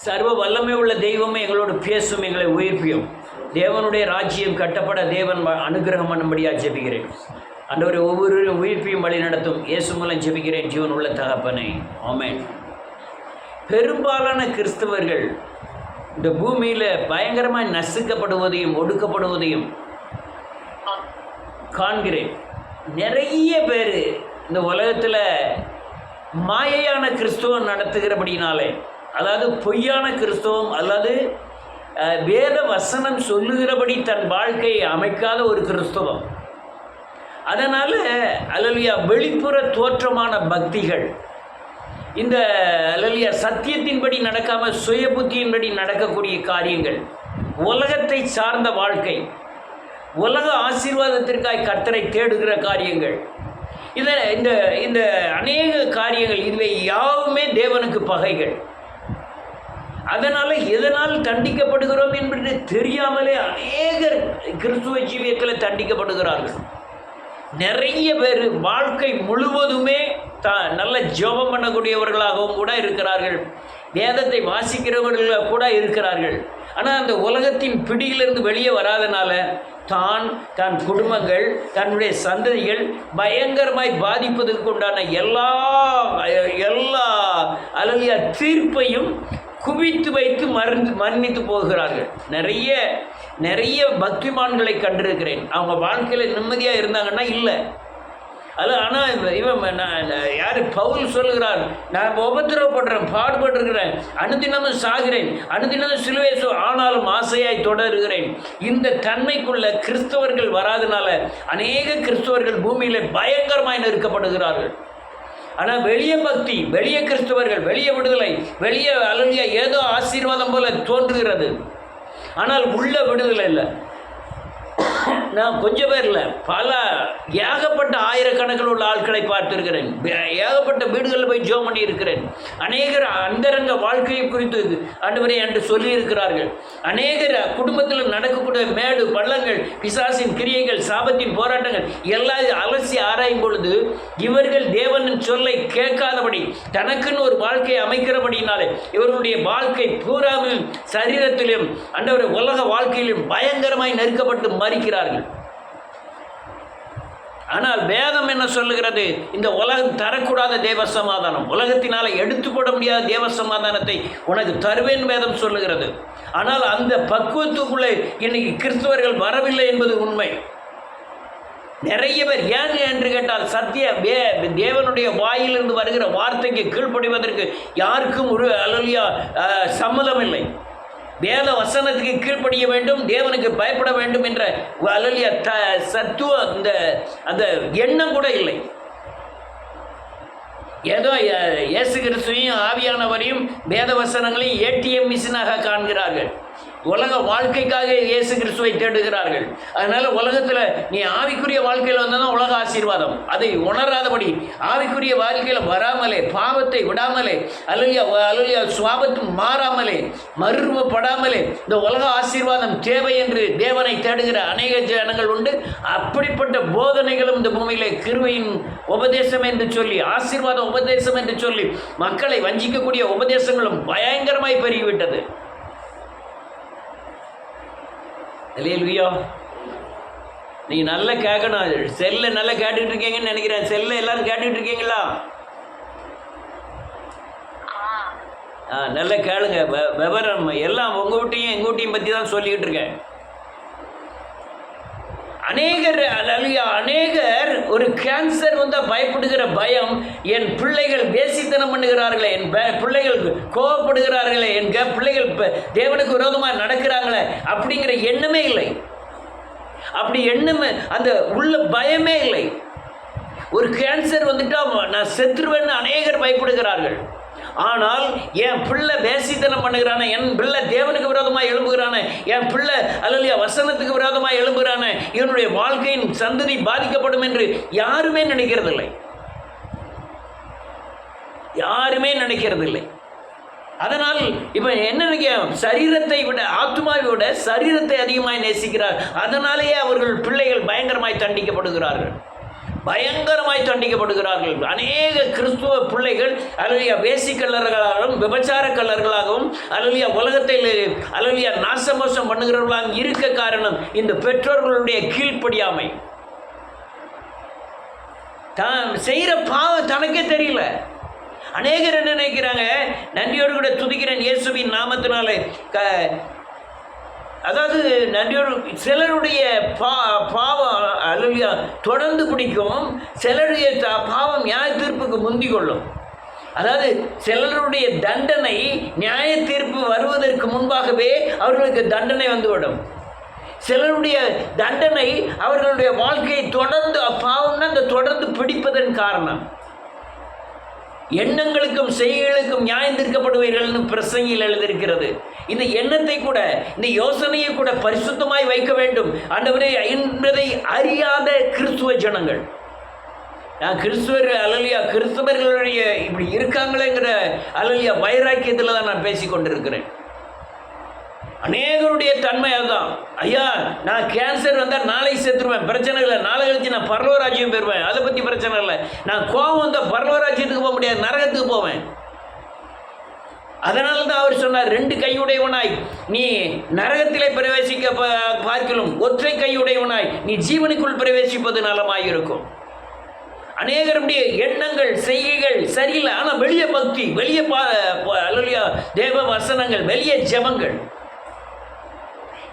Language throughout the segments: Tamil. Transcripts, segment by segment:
சர்வ வல்லமை உள்ள தெய்வமே எங்களோடு பேசும், எங்களை உயிர்ப்பியும். தேவனுடைய ராஜ்யம் கட்டப்பட தேவன் அனுகிரகம் பண்ணும்படியாக ஜெபிக்கிறேன். ஆண்டவரை ஒவ்வொருவரும் உயிர்ப்பையும் வழி நடத்தும். இயேசு மூலம் ஜெபிக்கிறேன் ஜீவன் உள்ள தகப்பனே, ஆமென். பெரும்பாலான கிறிஸ்தவர்கள் இந்த பூமியில் பயங்கரமாக நசுக்கப்படுவதையும் ஒடுக்கப்படுவதையும் காண்கிறேன். நிறைய பேர் இந்த உலகத்தில் மாயையான கிறிஸ்துவம் நடத்துகிறபடினாலே, அதாவது பொய்யான கிறிஸ்தவம் அல்லது வேத வசனம் சொல்லுகிறபடி தன் வாழ்க்கையை அமைக்காத ஒரு கிறிஸ்தவம். அதனால் அல்லேலூயா வெளிப்புற தோற்றமான பக்திகள், இந்த அல்லேலூயா சத்தியத்தின்படி நடக்காமல் சுய புத்தியின்படி நடக்கக்கூடிய காரியங்கள், உலகத்தை சார்ந்த வாழ்க்கை, உலக ஆசீர்வாதத்திற்காய் கர்த்தரை தேடுகிற காரியங்கள், இந்த இந்த அநேக காரியங்கள் இவை யாவுமே தேவனுக்கு பகைகள். அதனால் எதனால் தண்டிக்கப்படுகிறோம் என்பது தெரியாமலே அநேகர் கிறிஸ்துவ ஜீவியத்தில் தண்டிக்கப்படுகிறார்கள். நிறைய பேர் வாழ்க்கை முழுவதுமே நல்ல ஜெபம் பண்ணக்கூடியவர்களாகவும் கூட இருக்கிறார்கள், வேதத்தை வாசிக்கிறவர்களாக கூட இருக்கிறார்கள். ஆனால் அந்த உலகத்தின் பிடியிலிருந்து வெளியே வராதனால தன் குடும்பங்கள், தன்னுடைய சந்ததிகள் பயங்கரமாய் பாதிப்பதற்கு உண்டான எல்லா அல்லேலூயா தீர்ப்பையும் குவித்து வைத்து மன்னித்து போகிறார்கள். நிறைய பக்திமான்களை கண்டிருக்கிறேன். அவங்க வாழ்க்கையில் நிம்மதியாக இருந்தாங்கன்னா இல்லை. ஆனால் இவன் யார் பவுல் சொல்லுகிறார், நான் உபத்திரவப்படுறேன், பாடுபட்டிருக்கிறேன், அனுதினமும் சாகிறேன், அனுதினமும் சிலுவை ஆனாலும் ஆசையாய் தொடருகிறேன். இந்த தன்மைக்குள்ள கிறிஸ்தவர்கள் வராதனால அநேக கிறிஸ்தவர்கள் பூமியில் பயங்கரமாய் நெருக்கப்படுகிறார்கள். ஆனால் வெளியே பக்தி, வெளியே கிறிஸ்தவர்கள், வெளியே விடுதலை, வெளியே அல்லேலூயா ஏதோ ஆசீர்வாதம் போல தோன்றுகிறது, ஆனால் உள்ள விடுதலை இல்லை. நான் கொஞ்சம் பேர் இல்லை, ஏகப்பட்ட ஆயிரக்கணக்கில் உள்ள ஆட்களை பார்த்துருக்கிறேன். ஏகப்பட்ட வீடுகளில் போய் ஜெபம் பண்ணி இருக்கிறேன். அநேகர் அந்தரங்க வாழ்க்கையை குறித்து ஆண்டவரே என்று சொல்லியிருக்கிறார்கள். அநேகர் குடும்பத்தில் நடக்கக்கூடிய மேடு பள்ளங்கள், பிசாசின் கிரியைகள், சாபத்தின் போராட்டங்கள் எல்லாம் அலசி ஆராயும் பொழுது இவர்கள் தேவனின் சொல்லை கேட்காதபடி தனக்குன்னு ஒரு வாழ்க்கையை அமைக்கிறபடினாலே இவர்களுடைய வாழ்க்கை பூராவும் சரீரத்திலும் ஆண்டவரே உலக வாழ்க்கையிலும் பயங்கரமாய் நெருக்கப்பட்டு மறிக்கிறார்கள். ஆனால் வேதம் என்ன சொல்லுகிறது? இந்த உலகம் தரக்கூடாத தேவ சமாதானம், உலகத்தினால எடுத்துக்கொள்ள முடியாத தேவ சமாதானத்தை உனக்கு தருவேன் வேதம் சொல்லுகிறது. ஆனால் அந்த பக்குவத்துக்குள்ளே இன்னைக்கு கிறிஸ்தவர்கள் வரவில்லை என்பது உண்மை. நிறைய பேர் ஏன் என்று கேட்டால் தேவனுடைய வாயிலிருந்து வருகிற வார்த்தைக்கு கீழ்ப்படிவதற்கு யாருக்கும் ஒரு அல்லேலூயா சம்மதம் இல்லை. வேத வசனத்துக்கு கீழ்ப்படிய வேண்டும், தேவனுக்கு பயப்பட வேண்டும் என்ற அல்லேலூயா சத்துவ அந்த எண்ணம் கூட இல்லை. ஏதோ இயேசு கிறிஸ்துவையும் ஆவியானவரையும் வேத வசனங்களையும் ஏடிஎம் மிஷினாக காண்கிறார்கள். உலக வாழ்க்கைக்காக இயேசு கிறிஸ்துவை தேடுகிறார்கள். அதனால் உலகத்தில் நீ ஆவிக்குரிய வாழ்க்கையில் வந்தால் உலக ஆசீர்வாதம், அதை உணராதபடி ஆவிக்குரிய வாழ்க்கையில் வராமலே, பாவத்தை விடாமலே, அல்லேலூயா சுவாபத்து மாறாமலே, மறுரூபப்படாமலே இந்த உலக ஆசீர்வாதம் தேவை என்று தேவனை தேடுகிற அநேக ஜனங்கள் உண்டு. அப்படிப்பட்ட போதனைகளும் இந்த பூமியிலே கிருபையின் உபதேசம் என்று சொல்லி, ஆசீர்வாத உபதேசம் என்று சொல்லி மக்களை வஞ்சிக்கக்கூடிய உபதேசங்களும் பயங்கரமாய் பெருகிவிட்டது. அல்லேலூயா. நீங்கள் நல்லா கேட்கணும். செல்லை நல்லா கேட்டுக்கிட்டு இருக்கீங்கன்னு நினைக்கிறேன். செல்லை எல்லாரும் கேட்டுக்கிட்டு இருக்கீங்களா? நல்லா கேளுங்க. விவரம் எல்லாம் உங்கள் வீட்டையும் எங்கள் வீட்டையும் பற்றி தான் சொல்லிக்கிட்டு இருக்கேன். அநேகர் ஒரு கேன்சர் வந்தால் பயப்படுகிற பயம், என் பிள்ளைகள் வேசித்தனம் பண்ணுகிறார்களே, என் பிள்ளைகள் கோபப்படுகிறார்களே, என் பிள்ளைகள் தேவனுக்கு விரோதமாக நடக்கிறாங்களே அப்படிங்கிற எண்ணமே இல்லை. அப்படி எண்ணமே, அந்த உள்ள பயமே இல்லை. ஒரு கேன்சர் வந்துட்டா நான் செத்துருவேன்னு அநேகர் பயப்படுகிறார்கள். ஆனால் என் பிள்ளை வேசித்தனம் பண்ணுகிறானே, என் பிள்ளை தேவனுக்கு விரோதமாக எழும்புகிறானே, என் பிள்ளை அல்லேலூயா வசனத்துக்கு விரோதமாக எழும்புகிறானே, இவனுடைய வாழ்க்கையின் சந்ததி பாதிக்கப்படும் என்று யாருமே நினைக்கிறதில்லை. யாருமே நினைக்கிறதில்லை. அதனால் இப்போ என்ன நினைக்க, சரீரத்தை விட ஆத்மாவை விட சரீரத்தை அதிகமாக நேசிக்கிறார். அதனாலேயே அவர்கள் பிள்ளைகள் பயங்கரமாய் தண்டிக்கப்படுகிறார்கள். பயங்கரமாய் தண்டிக்கப்படுகிறார்கள். அநேக கிறிஸ்துவ பிள்ளைகள் அல்லது வேசிக்கல்லர்களாகவும் விபச்சார கல்லர்களாகவும் அல்லது உலகத்தில் அல்லது நாசமோசம் பண்ணுகிறவர்களாகவும் இருக்க காரணம் இந்த பெற்றோர்களுடைய கீழ்ப்படியாமை. தான் செய்கிற பாவம் தனக்கே தெரியல. அநேகர் என்ன நினைக்கிறாங்க, நன்றியோடு கூட துதிக்கிறேன் இயேசுவின் நாமத்தினாலே, அதாவது நன்றியோடு சிலருடைய பாவம் அல்லையா தொடர்ந்து பிடிக்கும், சிலருடைய பாவம் நியாய தீர்ப்புக்கு முந்தி கொள்ளும். அதாவது சிலருடைய தண்டனை நியாய தீர்ப்பு வருவதற்கு முன்பாகவே அவர்களுக்கு தண்டனை வந்துவிடும். சிலருடைய தண்டனை அவர்களுடைய வாழ்க்கையை தொடர்ந்து, பாவம்னா அந்த தொடர்ந்து பிடிப்பதன் காரணம். எண்ணங்களுக்கும் செய்கைகளுக்கும் நியாயம் தீர்க்கப்படுவீர்கள்னு பிரசங்கியில் எழுதியிருக்கிறது. இந்த எண்ணத்தை கூட, இந்த யோசனையை கூட பரிசுத்தமாய் வைக்க வேண்டும் ஆண்டவரே என்பதை அறியாத கிறிஸ்துவ ஜனங்கள், நான் கிறிஸ்துவர் அல்லலியா கிறிஸ்தவர்களுடைய இப்படி இருக்காங்களேங்கிற அல்லலியா வைராக்கியத்தில் தான் நான் பேசி கொண்டிருக்கிறேன். அநேகருடைய தன்மை அதுதான். ஐயா நான் கேன்சர் வந்தால் நாளைக்கு செத்துருவேன், பிரச்சனை இல்லை, நாளை கழிச்சு நான் பரலோராஜ்யம் பெறுவேன், அதை பற்றி பிரச்சனை இல்லை. நான் கோபம் வந்தால் பரலோராஜ்யத்துக்கு போக முடியாது, நரகத்துக்கு போவேன். அதனால தான் அவர் சொன்னார், 2 கையுடையவனாய் நீ நரகத்திலே பிரவேசிக்க பார்க்கலும் ஒற்றை கையுடையவனாய் நீ ஜீவனுக்குள் பிரவேசிப்பது நலமாயிருக்கும். அநேகருடைய எண்ணங்கள் செய்கைகள் சரியில்லை, ஆனால் வெளியே பக்தி, வெளியே அல்லையா தேவ வசனங்கள், வெளியே ஜெபங்கள்.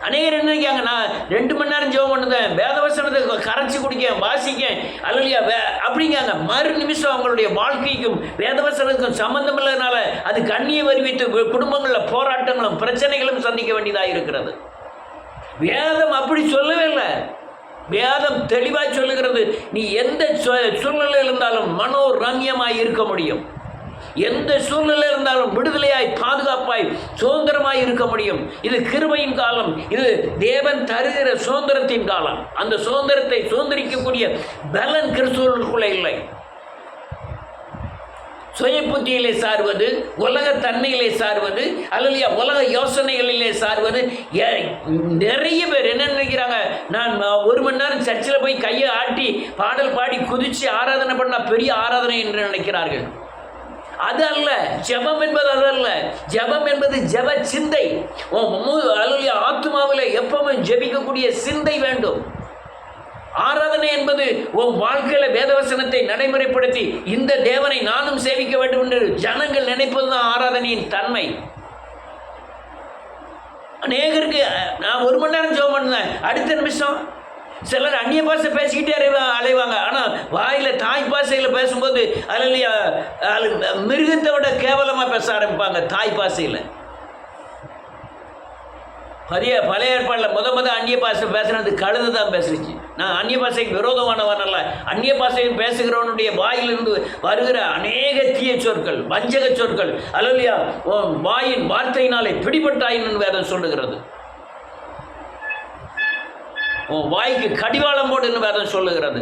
அநேகர் என்ன நினைக்காங்க, நான் 2 மணி நேரம் ஜெபம் பண்ணுதேன், வேதவசனத்தை கரைச்சி குடிக்கேன், வாசிக்கேன் அல்லையா அப்படிங்காங்க. மறு நிமிஷம் அவங்களுடைய வாழ்க்கைக்கும் வேதவசனத்துக்கும் சம்பந்தம் இல்லாதனால அது கண்ணியை வருவித்து குடும்பங்களில் போராட்டங்களும் பிரச்சனைகளும் சந்திக்க வேண்டியதாக இருக்கிறது. வேதம் அப்படி சொல்லவே இல்லை. வேதம் தெளிவாக சொல்லுகிறது, நீ எந்த சூழ்நிலையில் இருந்தாலும் மனோரம்யமாய் இருக்க முடியும், எந்த சூழ்நிலை இருந்தாலும் விடுதலையாய் பாதுகாப்பாய் சுதந்திரமாய் இருக்க முடியும். இது கிருபையின் காலம், இது தேவன் தருகிற சுதந்திரத்தின் காலம். அந்த சுதந்திரத்தை சுதந்திரிக்கக்கூடிய பலன் கிறிஸ்துவுக்குள்ள இல்லை. சுய புத்தியிலே சார்வது, உலக தன்மையிலே சார்வது அல்லையா உலக யோசனைகளிலே சார்வது. நிறைய பேர் என்ன நினைக்கிறாங்க, நான் 1 மணி நேரம் சர்ச்சில் போய் கையை ஆட்டி பாடல் பாடி குதிச்சு ஆராதனை பண்ணால் பெரிய ஆராதனை என்று நினைக்கிறார்கள். அது அல்ல ஜெபம் என்பது, அதல்ல ஜெபம் என்பது ஜெப சிந்தை. அல்லையா ஆத்மாவில் எப்பவும் ஜெபிக்கக்கூடிய சிந்தை வேண்டும். ஆராதனை என்பது உன் வாழ்க்கையில் வேதவசனத்தை நடைமுறைப்படுத்தி இந்த தேவனை நானும் சேவிக்க வேண்டும் என்று ஜனங்கள் நினைப்பதுதான் ஆராதனையின் தன்மை. அநேகருக்கு நான் 1 மணி நேரம் ஜெபம் பண்ணுவேன், அடுத்த நிமிஷம் சிலர் அந்நிய பாஷை பேசிக்கிட்டே அலைவாங்க. ஆனால் வாயில் தாய் பாஷையில் பேசும்போது அல்லையா மிருகத்தை விட கேவலமாக பேச ஆரம்பிப்பாங்க தாய் பாஷையில். பழைய ஏற்பாடில் அந்நிய பாஷை பேசுனது கழுது தான் பேசுச்சு. நான் அந்நிய பாஷைக்கு விரோதமானவன் அல்ல. அந்நிய பாஷையில் பேசுகிறவனுடைய வாயிலிருந்து வருகிற அநேக தீய சொற்கள், வஞ்சக சொற்கள் அல்லையா வாயின் வார்த்தையினாலே பிடிபட்டாயின்னு வேதம் சொல்லுகிறது. வாய்க்கு கடிவாளம் போடுன்னு வேதம் சொல்லுகிறது.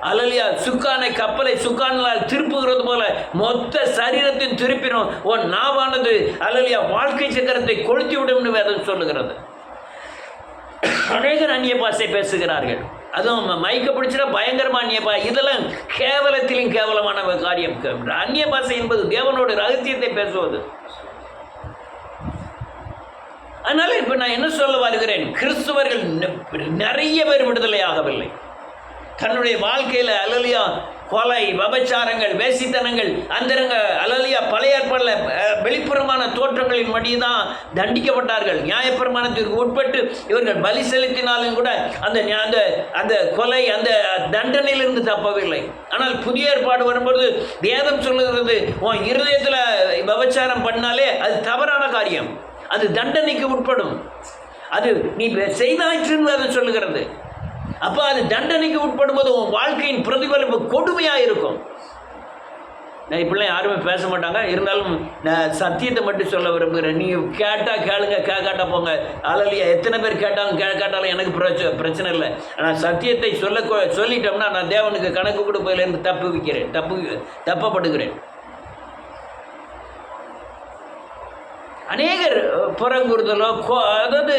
அல்லையா சுக்கானை கப்பலை சுக்கானால் திருப்புகிறது போல மொத்த சரீரத்தின் திருப்பினும் உன் நாவானது அல்லையா வாழ்க்கை சக்கரத்தை கொளுத்தி விடும்னு வேதம் சொல்லுகிறது. அநேகர் அந்நிய பாஷை பேசுகிறார்கள், அதுவும் மைக்க பிடிச்சிட பயங்கரமான அந்நிய பாஷை. இதெல்லாம் கேவலத்திலும் கேவலமான காரியம். அந்நிய பாஷை என்பது தேவனோட ரகசியத்தை பேசுவது. அதனால இப்போ நான் என்ன சொல்ல வருகிறேன், கிறிஸ்துவர்கள் நிறைய பேர் விடுதலை ஆகவில்லை. தன்னுடைய வாழ்க்கையில் அல்லலியா கொலை, விபச்சாரங்கள், வேசித்தனங்கள், அந்தரங்க அல்லலியா பழைய ஏற்பாடில் வெளிப்புறமான தோற்றங்களின் மடி தான் தண்டிக்கப்பட்டார்கள். நியாயப்பிரமாணத்திற்கு உட்பட்டு இவர்கள் பலி செலுத்தினாலும் கூட அந்த அந்த கொலை, அந்த தண்டனையிலிருந்து தப்பவில்லை. ஆனால் புதிய ஏற்பாடு வரும்போது வேதம் சொல்லுகிறது, உன் இருதயத்தில் விபச்சாரம் பண்ணாலே அது தவறான காரியம், அது தண்டனைக்கு உட்படும், அது நீ செய்தாயிற்றுன்னு அதை சொல்லுகிறது. அப்போ அது தண்டனைக்கு உட்படும் போது உன் வாழ்க்கையின் பிரதிபலிப்பு கொடுமையாக இருக்கும். நான் இப்படிலாம் யாருமே பேச மாட்டாங்க, இருந்தாலும் நான் சத்தியத்தை மட்டும் சொல்ல விரும்புகிறேன். நீ கேட்டால் கேளுங்க, கேட்காட்டா போங்க. அல்லையா எத்தனை பேர் கேட்டாலும் எனக்கு பிரச்சனை இல்லை. ஆனால் சத்தியத்தை சொல்லிட்டோம்னா நான் தேவனுக்கு கணக்கு கொடுப்பதிலிருந்து தப்பப்படுகிறேன். அநேகர் புறங்குறுதலோ அதாவது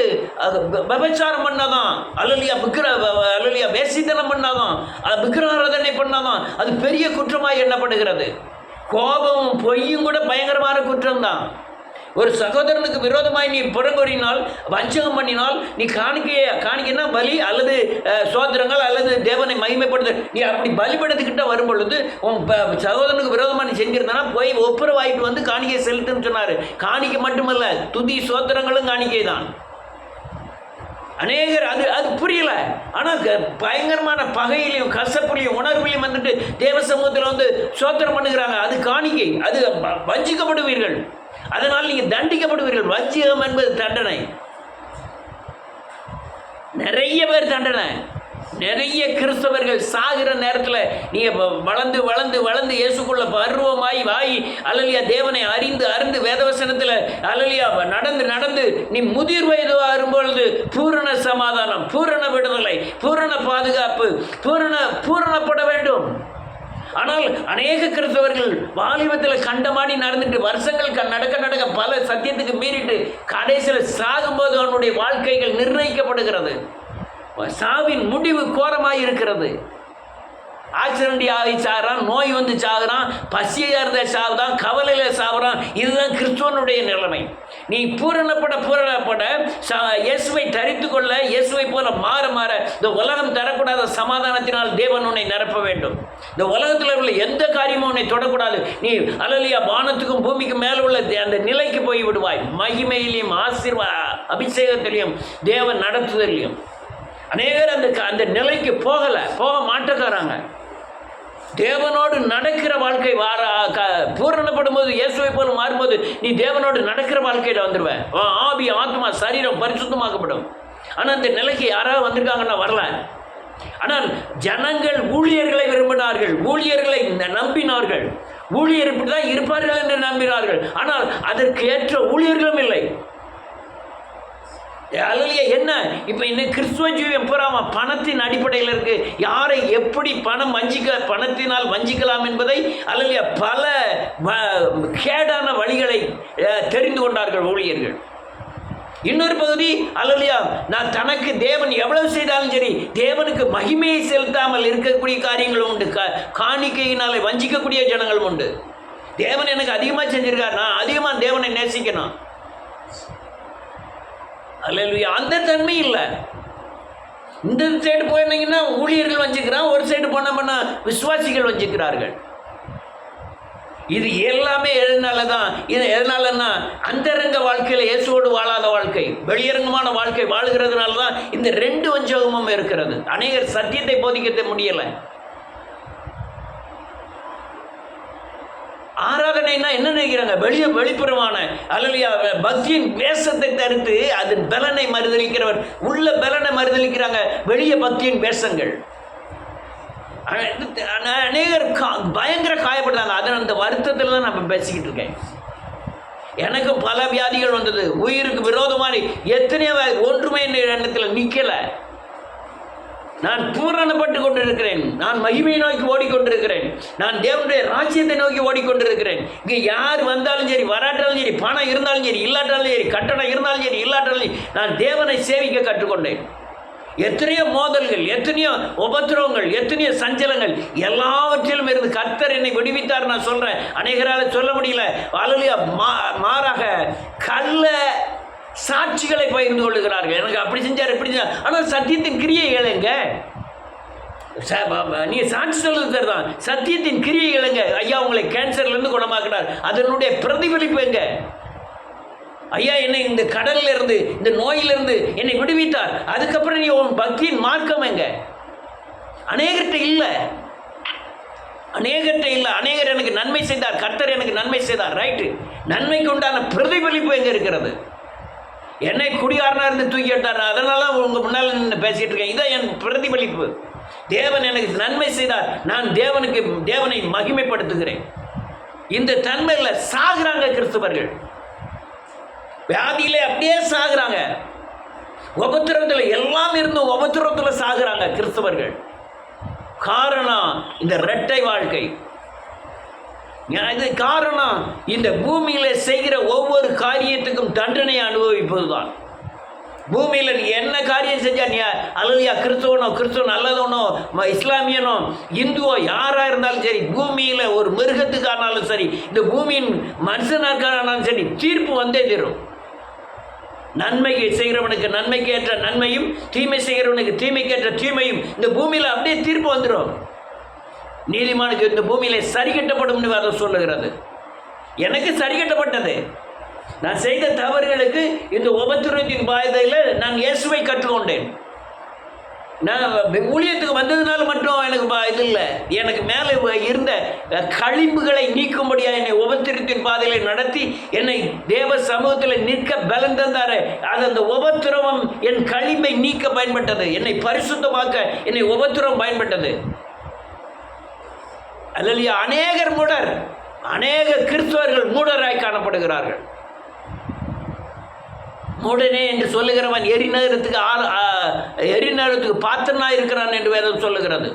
விபச்சாரம் பண்ணாதான், அல்லலியா வேசித்தனம் பண்ணாதான், விக்கிரகாராதனை பண்ணாதான் அது பெரிய குற்றமாக எண்ணப்படுகிறது. கோபம் பொய்யும் கூட பயங்கரமான குற்றம்தான். ஒரு சகோதரனுக்கு விரோதமாய் நீ புறங்கொறினால், வஞ்சகம் பண்ணினால், நீ காணிக்கைன்னா பலி அல்லது சோத்திரங்கள் அல்லது தேவனை மகிமைப்படுத்த, நீ அப்படி பலிபடுத்திக்கிட்ட வரும் பொழுது உன் சகோதரனுக்கு விரோதமாக நீ செஞ்சிருந்தானா போய் ஒப்புரவாயிட்டு வந்து காணிக்கை செலுத்துன்னு சொன்னார். காணிக்கை மட்டுமல்ல, துதி சோத்திரங்களும் காணிக்கை தான். அநேகர் அது புரியல. ஆனால் பயங்கரமான பகையிலையும் கசப்புலையும் உணர்வுலையும் வந்துட்டு தேவ சமூகத்தில் வந்து சோத்திரம் பண்ணுகிறாங்க. அது காணிக்கை, அது வஞ்சிக்கப்படுவீர்கள், அதனால் நீங்கள் தண்டிக்கப்படுவீர்கள். வஞ்சிகம் என்பது தண்டனை. நிறைய பேர் தண்டனை. நிறைய கிறிஸ்தவர்கள் சாகிற நேரத்தில் நீங்கள் வளர்ந்து வளர்ந்து வளர்ந்து இயேசுக்குள்ள பருவமாய் வாய் அல்லலியா தேவனை அறிந்து வேதவசனத்தில் அல்லலியா நடந்து நடந்து நீ முதிர் வயது வரும்பொழுது பூரண சமாதானம், பூரண விடுதலை, பூரண பாதுகாப்பு, பூரணப்பட வேண்டும். ஆனால் அநேக கிறிஸ்தவர்கள் வாலிபத்தில் கண்டமாடி நடந்துட்டு வருஷங்கள் நடக்க பல சத்தியத்துக்கு மீறிட்டு கடைசியில் சாகும்போது அவனுடைய வாழ்க்கைகள் நிர்ணயிக்கப்படுகிறது. சாவின் முடிவு கோரமாக இருக்கிறது. ஆக்சிடென்ட் ஆகி சாகுறான், நோய் வந்து சாகுறான், பசியாக இருந்த சாகுதான், கவலையில் சாகுறான். இதுதான் கிறிஸ்துவனுடைய நிலைமை. நீ பூரணப்பட இயேசுவை தரித்து கொள்ள, இயேசுவை போல மாற இந்த உலகம் தரக்கூடாத சமாதானத்தினால் தேவன் உன்னை நிரப்ப வேண்டும். இந்த உலகத்தில் உள்ள எந்த காரியமும் உன்னை தொடக்கூடாது. நீ அல்லலியா வானத்துக்கும் பூமிக்கும் மேலே உள்ள அந்த நிலைக்கு போய் விடுவாய். மகிமையிலையும் அபிஷேகத்திலையும் தேவன் நடத்துதலையும். அநேகர் அந்த நிலைக்கு போக மாட்டேங்கிறாங்க. தேவனோடு நடக்கிற வாழ்க்கை பூரணப்படும் போது, இயேசுவை போல மாறும்போது நீ தேவனோடு நடக்கிற வாழ்க்கையில் வந்துடுவேன். ஆவி ஆத்மா சரீரம் பரிசுத்தமாக்கப்படும். ஆனால் இந்த நிலைக்கு யாராவது வந்திருக்காங்கன்னா வரல. ஆனால் ஜனங்கள் ஊழியர்களை விரும்பினார்கள், ஊழியர்களை நம்பினார்கள். ஊழியர் இப்படி தான் இருப்பார்கள் என்று நம்பினார்கள். ஆனால் அதற்கு ஏற்ற ஊழியர்களும் இல்லை. அல்லையா என்ன இப்போ இன்னும் கிறிஸ்துவ ஜீவியம் பூராம பணத்தின் அடிப்படையில் இருக்கு. யாரை எப்படி பணத்தினால் வஞ்சிக்கலாம் என்பதை அல்லையா பல கேடான வழிகளை தெரிந்து கொண்டார்கள் ஊழியர்கள். இன்னொரு பகுதி அல்லையா நான் தனக்கு தேவன் எவ்வளவு செய்தாலும் சரி தேவனுக்கு மகிமையை செலுத்தாமல் இருக்கக்கூடிய காரியங்களும் உண்டு. காணிக்கையினாலே வஞ்சிக்கக்கூடிய ஜனங்களும் உண்டு. தேவன் எனக்கு அதிகமாக செஞ்சிருக்கார், நான் அதிகமாக தேவனை நேசிக்கணும். அல்லேலூயா. அந்த தன்மை இல்லை. இந்த சைடு போனீங்கன்னா ஊழியர்கள் வஞ்சிக்கிறான், ஒரு சைடு போன விசுவாசிகள் வஞ்சிக்கிறார்கள். இது எல்லாமே எதனாலன்னா அந்தரங்க வாழ்க்கையில் இயேசுவோடு வாழாத வாழ்க்கை, வெளியரங்கமான வாழ்க்கை வாழுகிறதுனால தான் இந்த ரெண்டு வஞ்சகமும் இருக்கிறது. அநேகர் சத்தியத்தை போதிக்க முடியலை. ஆராதனைனா என்ன நினைக்கிறாங்க? வெளிப்புறமான அல்லையா பக்தியின் வேஷத்தை தடுத்து அதன் பலனை மறுதளிக்கிறவர் உள்ள பலனை மறுதளிக்கிறாங்க. வெளிய பக்தியின் வேஷங்கள். அநேகர் பயங்கர காயப்படுறாங்க. அதன் அந்த வருத்தத்தில் தான் நான் பேசிக்கிட்டு இருக்கேன். எனக்கும் பல வியாதிகள் வந்தது. உயிருக்கு விரோதமான எத்தனையோ ஒன்றுமே எண்ணத்தில் நிற்கலை. நான் பூரணப்பட்டு கொண்டிருக்கிறேன். நான் மகிமையை நோக்கி ஓடிக்கொண்டிருக்கிறேன். நான் தேவனுடைய ராஜ்யத்தை நோக்கி ஓடிக்கொண்டிருக்கிறேன். இங்கே யார் வந்தாலும் சரி, வராட்டாலும் சரி, பணம் இருந்தாலும் சரி, இல்லாட்டாலும் சரி, கட்டணம் இருந்தாலும் சரி, இல்லாட்டாலும் சரி, நான் தேவனை சேவிக்க கற்றுக்கொண்டேன். எத்தனையோ மோதல்கள், எத்தனையோ உபத்திரவங்கள், எத்தனையோ சஞ்சலங்கள் எல்லாவற்றிலும் இருந்து கர்த்தர் என்னை விடுவித்தார். நான் சொல்கிறேன், அநேகரால் சொல்ல முடியல. அல்லேலூயா. மாறாக கள்ள சாட்சிகளை பகிர்ந்து கொள்ளுகிறார்கள். எனக்கு அப்படி செஞ்சார், இப்படி செஞ்சார். ஆனால் சத்தியத்தின் கிரியைகள் எங்க? நீங்கள் சாட்சி சொல்லுறது தான், சத்தியத்தின் கிரியைகள் எங்க? ஐயா உங்களை கேன்சர்லேருந்து குணமாக்கினார், அதனுடைய பிரதிபலிப்பு எங்க? ஐயா என்னை இந்த கடலில் இருந்து, இந்த நோயிலிருந்து என்னை விடுவித்தார், அதுக்கப்புறம் நீ உன் பக்தியின் மார்க்கம் எங்க? அநேகர்கிட்ட இல்லை. அநேகர் எனக்கு நன்மை செய்தார், கர்த்தர் எனக்கு நன்மை செய்தார், ரைட்டு. நன்மைக்கு உண்டான பிரதிபலிப்பு எங்கே இருக்கிறது? என்னை குடிகாரனாக இருந்து தூக்கிட்டார், அதனால உங்கள் முன்னால் நின்று பேசிகிட்டு இருக்கேன். இதான் என் பிரதிபலிப்பு. தேவன் எனக்கு நன்மை செய்தார், நான் தேவனை மகிமைப்படுத்துகிறேன். இந்த தன்மையில் சாகுறாங்க கிறிஸ்தவர்கள். வியாதியிலே அப்படியே சாகுறாங்க. உபத்திரத்தில் எல்லாம் இருந்து உபத்திரத்தில் சாகுறாங்க கிறிஸ்தவர்கள். காரணம் இந்த இரட்டை வாழ்க்கை. இது காரணம், இந்த பூமியில் செய்கிற ஒவ்வொரு காரியத்துக்கும் தண்டனை அனுபவிப்பது தான். பூமியில் நீ என்ன காரியம் செஞ்சா, நீ அல்லையா கிறிஸ்துவனோ நல்லதவனோ இஸ்லாமியனோ இந்துவோ யாராக இருந்தாலும் சரி, பூமியில் ஒரு மிருகத்துக்கானாலும் சரி, இந்த பூமியின் மனுஷனாக்கானாலும் சரி, தீர்ப்பு வந்தே தரும். நன்மைக்கு செய்கிறவனுக்கு நன்மைக்கேற்ற நன்மையும், தீமை செய்கிறவனுக்கு தீமைக்கேற்ற தீமையும் இந்த பூமியில் அப்படியே தீர்ப்பு வந்துடும். நீதிமானுக்கு இந்த பூமியில் சரி கட்டப்படும் அதை சொல்லுகிறது. எனக்கு சரி கட்டப்பட்டது. நான் செய்த தவறுகளுக்கு இந்த உபத்திரவத்தின் பாதையில் நான் இயேசுவை கற்றுக்கொண்டேன். நான் ஊழியத்துக்கு வந்ததுனால மட்டும் எனக்கு இது இல்லை, எனக்கு மேலே இருந்த கழிம்புகளை நீக்கும்படியாக என்னை உபத்திரத்தின் பாதையில் நடத்தி என்னை தேவ சமூகத்தில் நிற்க பலம் தந்தார். அது அந்த உபத்திரவம் என் கழிம்பை நீக்க பயன்பட்டது, என்னை பரிசுத்தமாக்க என்னை உபத்திரவம் பயன்பட்டது. அல்லையா, அநேகர் மூடர், அநேக கிறிஸ்தவர்கள் மூடராய் காணப்படுகிறார்கள். மூடனே என்று சொல்லுகிறவன் எரிநகரத்துக்கு பாத்திரனாக இருக்கிறான் என்று வேதம் சொல்லுகிறது.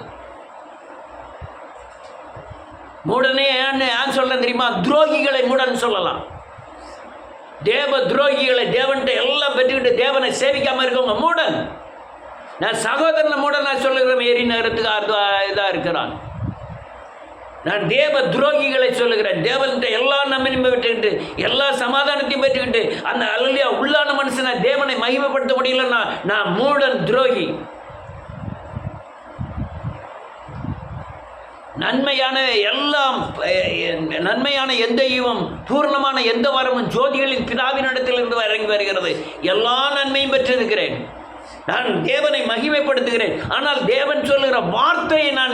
மூடனே ஏன் சொல்றேன் தெரியுமா? துரோகிகளை மூடன் சொல்லலாம். தேவ துரோகிகளை, தேவன்கிட்ட எல்லாம் பெற்றுக்கிட்டு தேவனை சேவிக்காம இருக்கவங்க மூடன். நான் சகோதரனை மூடன் நான் சொல்லுகிறேன், எரிநகரத்துக்கு இதாக இருக்கிறான். நான் தேவ துரோகிகளை சொல்லுகிறேன். தேவன்கிட்ட எல்லா நன்மையும் பெற்றுக்கிட்டு எல்லா சமாதானத்தையும் பெற்றுக்கிட்டு அந்த அல்லையா உள்ளான மனுஷனை தேவனை மகிமைப்படுத்த முடியலன்னா நான் மூடன், துரோகி. நன்மையான எல்லாம், நன்மையான எந்த ஈவம், பூர்ணமான எந்த வரமும் ஜோதிகளின் பிதாவினிடத்திலிருந்து இறங்கி வருகிறது. எல்லா நன்மையும் பெற்றிருக்கிறேன். நான் தேவனை மகிமைப்படுத்துகிறேன். ஆனால் தேவன் சொல்லுகிற வார்த்தையை நான்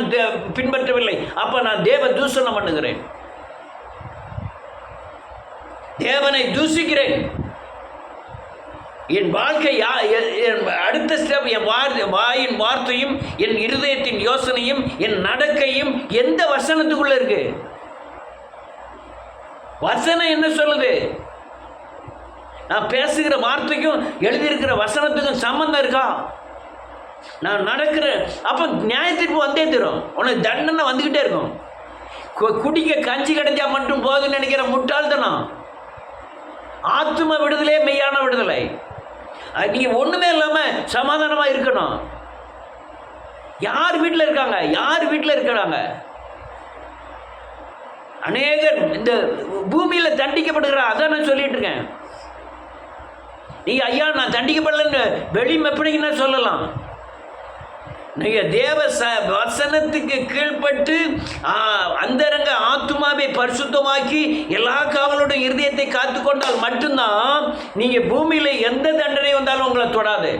பின்பற்றவில்லை. அப்ப நான் தேவ தூஷணம் பண்ணுகிறேன், தேவனை தூஷிக்கிறேன். என் வாழ்க்கை அடுத்த ஸ்டெப், என் வாயின் வார்த்தையும் என் இருதயத்தின் யோசனையும் என் நடக்கையும் எந்த வசனத்துக்குள்ள இருக்கு? வசனம் என்ன சொல்லுது? நான் பேசுகிற வார்த்தைக்கும் எழுதியிருக்கிற வசனத்துக்கும் சம்பந்தம் இருக்கா? நான் நடக்கிறேன். அப்போ நியாயத்திற்கு வந்தே தரும். உனக்கு தண்டனை வந்துக்கிட்டே இருக்கும். குடிக்க கஞ்சி கிடைச்சா மட்டும் போதுன்னு நினைக்கிற முட்டாள்தனம். ஆத்தும விடுதலே மெய்யான விடுதலை. நீங்கள் ஒன்றுமே இல்லாமல் சமாதானமாக இருக்கணும். யார் வீட்டில் இருக்காங்க? யார் வீட்டில் இருக்கிறாங்க? அநேகர் இந்த பூமியில் தண்டிக்கப்படுகிறார். அதான் நான் சொல்லிட்டு இருக்கேன். நீங்கள் ஐயா நான் தண்டிக்கப்படலன்னு வெளிமெப்படிங்கன்னா சொல்லலாம். நீங்கள் தேவ வசனத்துக்கு கீழ்பட்டு அந்தரங்க ஆத்துமாவை பரிசுத்தமாக்கி எல்லா காவலோட இருதயத்தை காத்துக்கொண்டால் மட்டும்தான் நீங்கள் பூமியில் எந்த தண்டனை வந்தாலும் உங்களை தொடாது.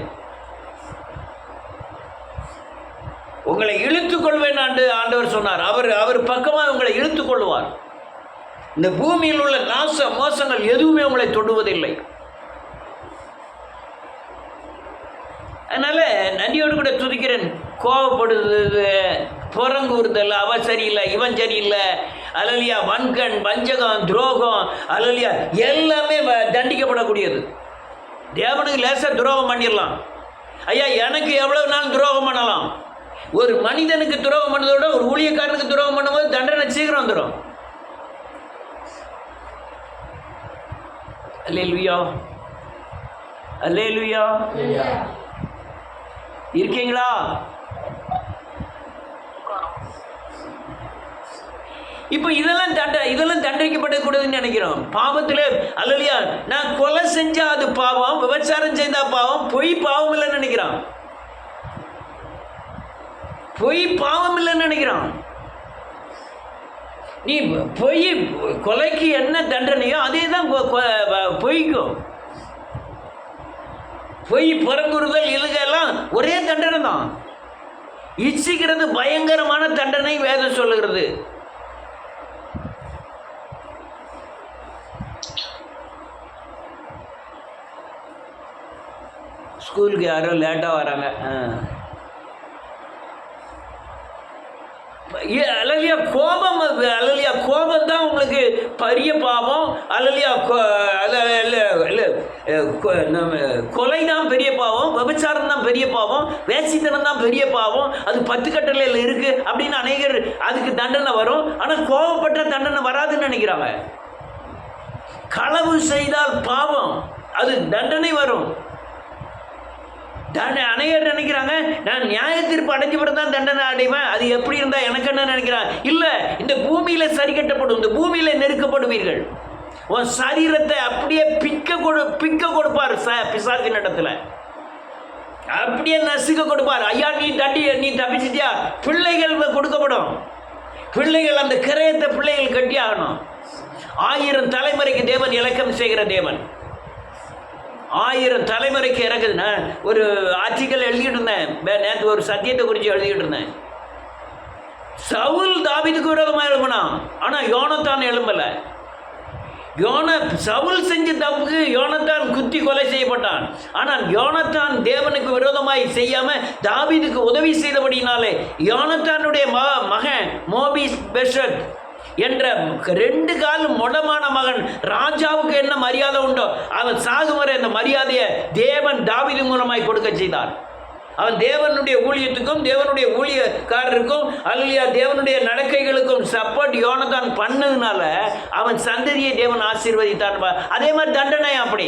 உங்களை இழுத்துக் கொள்வேன் ஆண்டவர் சொன்னார். அவர் பக்கமாக உங்களை இழுத்துக் கொள்வார். இந்த பூமியில் உள்ள நாச மோசங்கள் எதுவுமே உங்களை தொடுவதில்லை. அதனால் நன்றியோடு கூட துதிக்கிறேன். கோவப்படுது, புறங்கூறுதல், அவ சரியில்லை, இவன் சரியில்லை, அல்லையா வன்கண், வஞ்சகம், துரோகம், அல்லையா எல்லாமே தண்டிக்கப்படக்கூடியது. தேவனுக்கு லேசாக துரோகம் பண்ணிடலாம். ஐயா எனக்கு எவ்வளோ நாள் துரோகம் பண்ணலாம். ஒரு மனிதனுக்கு துரோகம் பண்ணதை விட ஒரு ஊழியக்காரனுக்கு துரோகம் பண்ணும்போது தண்டனை சீக்கிரம் வந்துடும். அல்லேலூயா, அல்லேலூயா. இருக்கீங்களா? இப்போ இதெல்லாம் தண்டிக்கப்படக்கூடாதுன்னு நினைக்கிறோம். பாவத்தில் அல்லையா நான் கொலை செஞ்சா அது பாவம், விபச்சாரம் செய்தா பாவம், பொய் பாவம் இல்லைன்னு நினைக்கிறான். பொய் பாவம் இல்லைன்னு நினைக்கிறான். நீ பொய் கொலைக்கு என்ன தண்டனையோ அதே தான் பொய்க்கும். பொய், புறங்குறுதல், இதுக்கெல்லாம் ஒரே தண்டனை தான். இச்சிக்கிறது பயங்கரமான தண்டனை வேதம் சொல்லுகிறது. ஸ்கூலுக்கு யாரும் லேட்டாக வராங்க. அல்லையா கோபம், அல்லையா கோபம் தான் உங்களுக்கு பெரிய பாவம், அல்லையா கொலை தான் பெரிய பாவம், விபச்சாரம் தான் பெரிய பாவம், வேசித்தனம் தான் பெரிய பாவம், அது 10 கட்டளையில் இருக்கு அப்படின்னு அநேகர் அதுக்கு தண்டனை வரும். ஆனால் கோபப்பட்ட தண்டனை வராதுன்னு நினைக்கிறாங்க. களவு செய்தால் பாவம், அது தண்டனை வரும். அநேகர் நினைக்கிறாங்க நான் நியாய தீர்ப்பு அடைஞ்ச பிறகு தான் தண்டனை அடைவேன், அது எப்படி இருந்தா எனக்கு என்ன நினைக்கிறான். இல்ல, இந்த பூமியில சரி கட்டப்படும், இந்த பூமியில நெருக்கப்படுவீர்கள். உன் சரீரத்தை அப்படியே பிக்க கொடுப்பார் பிசாசின் இடத்துல, அப்படியே நசுக்க கொடுப்பார். ஐயா நீ தப்பிச்சிட்டியா, பிள்ளைகள் கொடுக்கப்படும். பிள்ளைகள் அந்த கிரயத்தை பிள்ளைகள் கட்டி ஆகணும். 1000 தலைமுறைக்கு தேவன் இலக்கம் செய்கிற தேவன். 1000 தலைமுறைக்கு இறக்குதுன்னா ஒரு ஆர்டிக்கல் எழுதிட்டு இருந்தேன், நேற்று ஒரு சத்தியத்தை குறித்து எழுதிட்டு இருந்தேன். சவுல் தாவீதுக்கு விரோதமாக எழுப்பினான், ஆனால் யோனத்தான் எழும்பலை. சவுல் செஞ்ச தப்புக்கு யோனத்தான் குத்தி கொலை செய்யப்பட்டான். ஆனால் யோனத்தான் தேவனுக்கு விரோதமாய் செய்யாம தாவீதுக்கு உதவி செய்தபடினாலே யோனத்தானுடைய மகன் மோபிபெசத் என்ற 2 காலும் மொடமான மகன் ராஜாவுக்கு என்ன மரியாதை உண்டோ அவன் சாகும் வரை அந்த மரியாதையை தேவன் தாவீது மூலமாய் கொடுக்க செய்தார். அவன் தேவனுடைய ஊழியத்துக்கும் தேவனுடைய ஊழியக்காரருக்கும் அல்லையா தேவனுடைய நடக்கைகளுக்கும் சப்போர்ட் யோனத்தான் பண்ணதுனால அவன் சந்ததியை தேவன் ஆசீர்வதித்தான். அதே மாதிரி தண்டனை அப்படி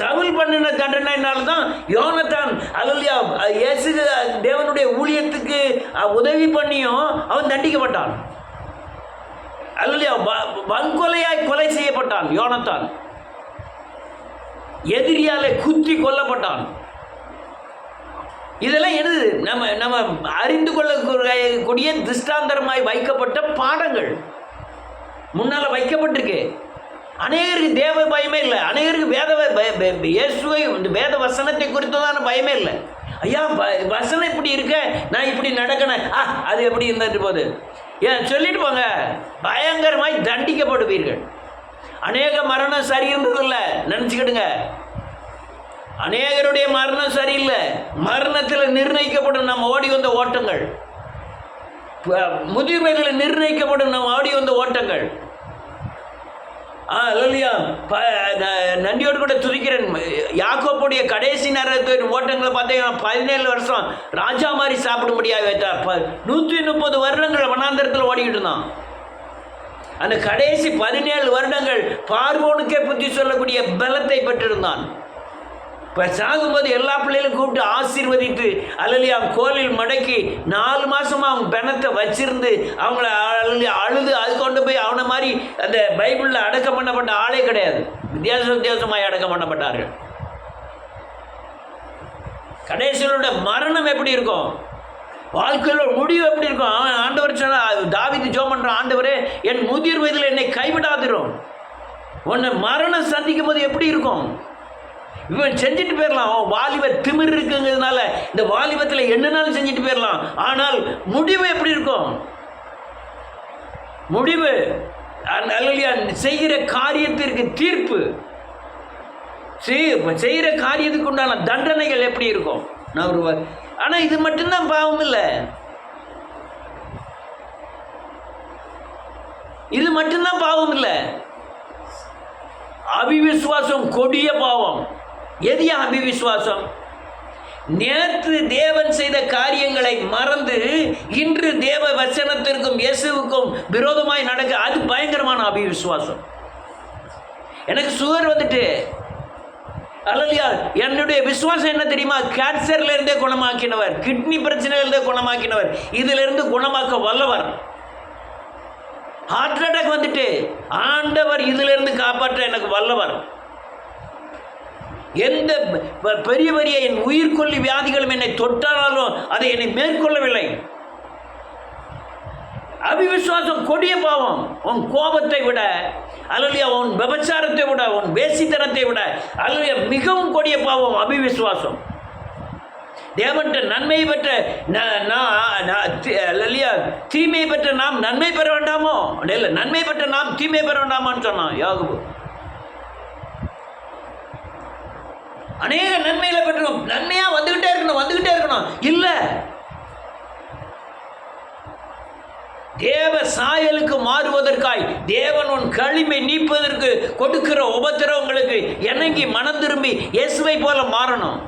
சவுல் பண்ணின தண்டனைனால தான் யோனத்தான் அல்லையா இயேசு தேவனுடைய ஊழியத்துக்கு உதவி பண்ணியும் அவன் தண்டிக்கப்பட்டான். அல்லையா வன்கொலையாய் கொலை செய்யப்பட்டான். யோனத்தான் எதிரியாலே குத்தி கொல்லப்பட்டான். இதெல்லாம் என்னது? நம்ம அறிந்து கொள்ளக்கூடிய திருஷ்டாந்தரமாய் வைக்கப்பட்ட பாடங்கள் முன்னால் வைக்கப்பட்டிருக்கு. அநேகருக்கு தேவ பயமே இல்லை, அநேகருக்கு இயேசுவை வேத வசனத்தை குறித்ததான பயமே இல்லை. ஐயா வசனம் இப்படி இருக்க, நான் இப்படி நடக்கணும், அது எப்படி இருந்துட்டு போகுது ஏன் சொல்லிட்டு போங்க, பயங்கரமாய் தண்டிக்கப்படுவீர்கள். அநேக மரணம் சரி இருந்ததில்லை நினச்சிக்கிடுங்க. அநேகருடைய மரணம் சரியில்லை, மரணத்தில் நிர்ணயிக்கப்படும் நம்ம ஓடி வந்த ஓட்டங்கள், முதிர்வைகளில் நிர்ணயிக்கப்படும் நம்ம ஓடி வந்த ஓட்டங்கள். இல்லையா நன்றியோடு கூட துதிக்கிறேன். யாக்கோப்புடைய கடைசி நேரத்து ஓட்டங்களை பார்த்தீங்கன்னா 17 வருஷம் ராஜா மாதிரி சாப்பிடும்படியாக வைத்தார். 130 வருடங்கள் வனாந்தரத்தில் ஓடிக்கிட்டு இருந்தான். அந்த கடைசி 17 வருடங்கள் பார்வோனுக்கே புத்தி சொல்லக்கூடிய பலத்தை பெற்றிருந்தான். இப்போ சாகும்போது எல்லா பிள்ளைகளும் கூப்பிட்டு ஆசீர்வதித்து அல்லையா கோலில் மடக்கி 4 மாதமாக அவங்க பிணத்தை வச்சிருந்து அவங்கள அழுது அது கொண்டு போய் அவனை மாதிரி அந்த பைபிளில் அடக்கம் பண்ணப்பட்ட ஆளே கிடையாது. வித்தியாசமாய் அடக்கம் பண்ணப்பட்டார்கள். கடைசியோட மரணம் எப்படி இருக்கும், வாழ்க்கையோட முடிவு எப்படி இருக்கும்? அவன் ஆண்டவர் சொன்னா, தாவீது ஜெபம் பண்றான், ஆண்டவரே என் முதிர் வயதில் என்னை கைவிடாதிரும். உன்னை மரணம் சந்திக்கும் போது எப்படி இருக்கும்? இவன் செஞ்சுட்டு போயிடலாம், வாலிப திமிர் இருக்குங்கிறதுனால இந்த வாலிபத்தில் என்னன்னாலும் செஞ்சுட்டு போயிடலாம். ஆனால் முடிவு எப்படி இருக்கும்? முடிவு அல்லையா செய்கிற காரியத்திற்கு தீர்ப்பு, செய்கிற காரியத்துக்கு உண்டான தண்டனைகள் எப்படி இருக்கும்? ஆனால் இது மட்டும்தான் பாவம் இல்லை, இது மட்டும்தான் பாவம் இல்லை. அவிவிசுவாசம் கொடிய பாவம். எது அவிவிசுவாசம்? நேற்று தேவன் செய்த காரியங்களை மறந்து இன்று தேவ வசனத்திற்கும் இயேசுவுக்கும் விரோதமாய் நடக்க, அது பயங்கரமான அவிவிசுவாசம். எனக்கு சுகர் வந்துட்டு அல்லையா, என்னுடைய விசுவாசம் என்ன தெரியுமா? கேன்சர்ல இருந்தே குணமாக்கினவர், கிட்னி பிரச்சனையிலிருந்தே குணமாக்கினவர், இதிலிருந்து குணமாக்க வல்லவர். ஹார்ட் அட்டாக் வந்துட்டு ஆண்டவர் இதிலிருந்து காப்பாற்ற எனக்கு வல்லவர். எந்த பெரிய பெரிய என் உயிர்கொல்லி வியாதிகளும் என்னை தொட்டாலும் அதை என்னை மேற்கொள்ளவில்லை. அவிவிசுவாசம் கொடிய பாவம். உன் கோபத்தை விட அல்லையா, உன் விபச்சாரத்தை விட, உன் வேசித்தனத்தை விட அல்லையா மிகவும் கொடிய பாவம் அவிவிசுவாசம். தேவன்கிட்ட நன்மை பெற்ற இல்லையா தீமையை பெற்ற நாம் நன்மை பெற வேண்டாமோ? இல்லை, நன்மை பெற்ற நாம் தீமை பெற வேண்டாமான்னு சொன்னான் யாக்கோபு. அநேக நன்மையில பெற்றோம், நன்மையா வந்துகிட்டே இருக்கணும் இல்லை. சாயலுக்கு மாறுவதற்காய் தேவன் உன் களிமை நீப்பதற்கு கொடுக்கிற உபத்திரவங்களுக்கு இணங்கி மனம் திரும்பி இயேசுவை போல மாறணும்.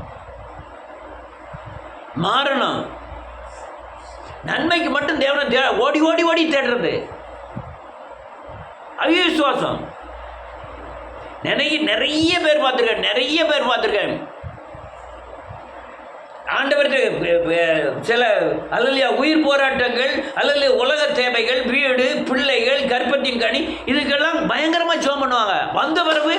நன்மைக்கு மட்டும் தேவனை ஓடி ஓடி ஓடி தேடுறது அவிசுவாசம். நிறைய பேர் பார்த்துருக்கேன். ஆண்டவருக்கு சில அல்லையா உயிர் போராட்டங்கள், அல்லது உலக தேவைகள், வீடு, பிள்ளைகள், கர்ப்பத்தின் கனி, இதுக்கெல்லாம் பயங்கரமாக ஜெபம் பண்ணுவாங்க. வந்த பிறகு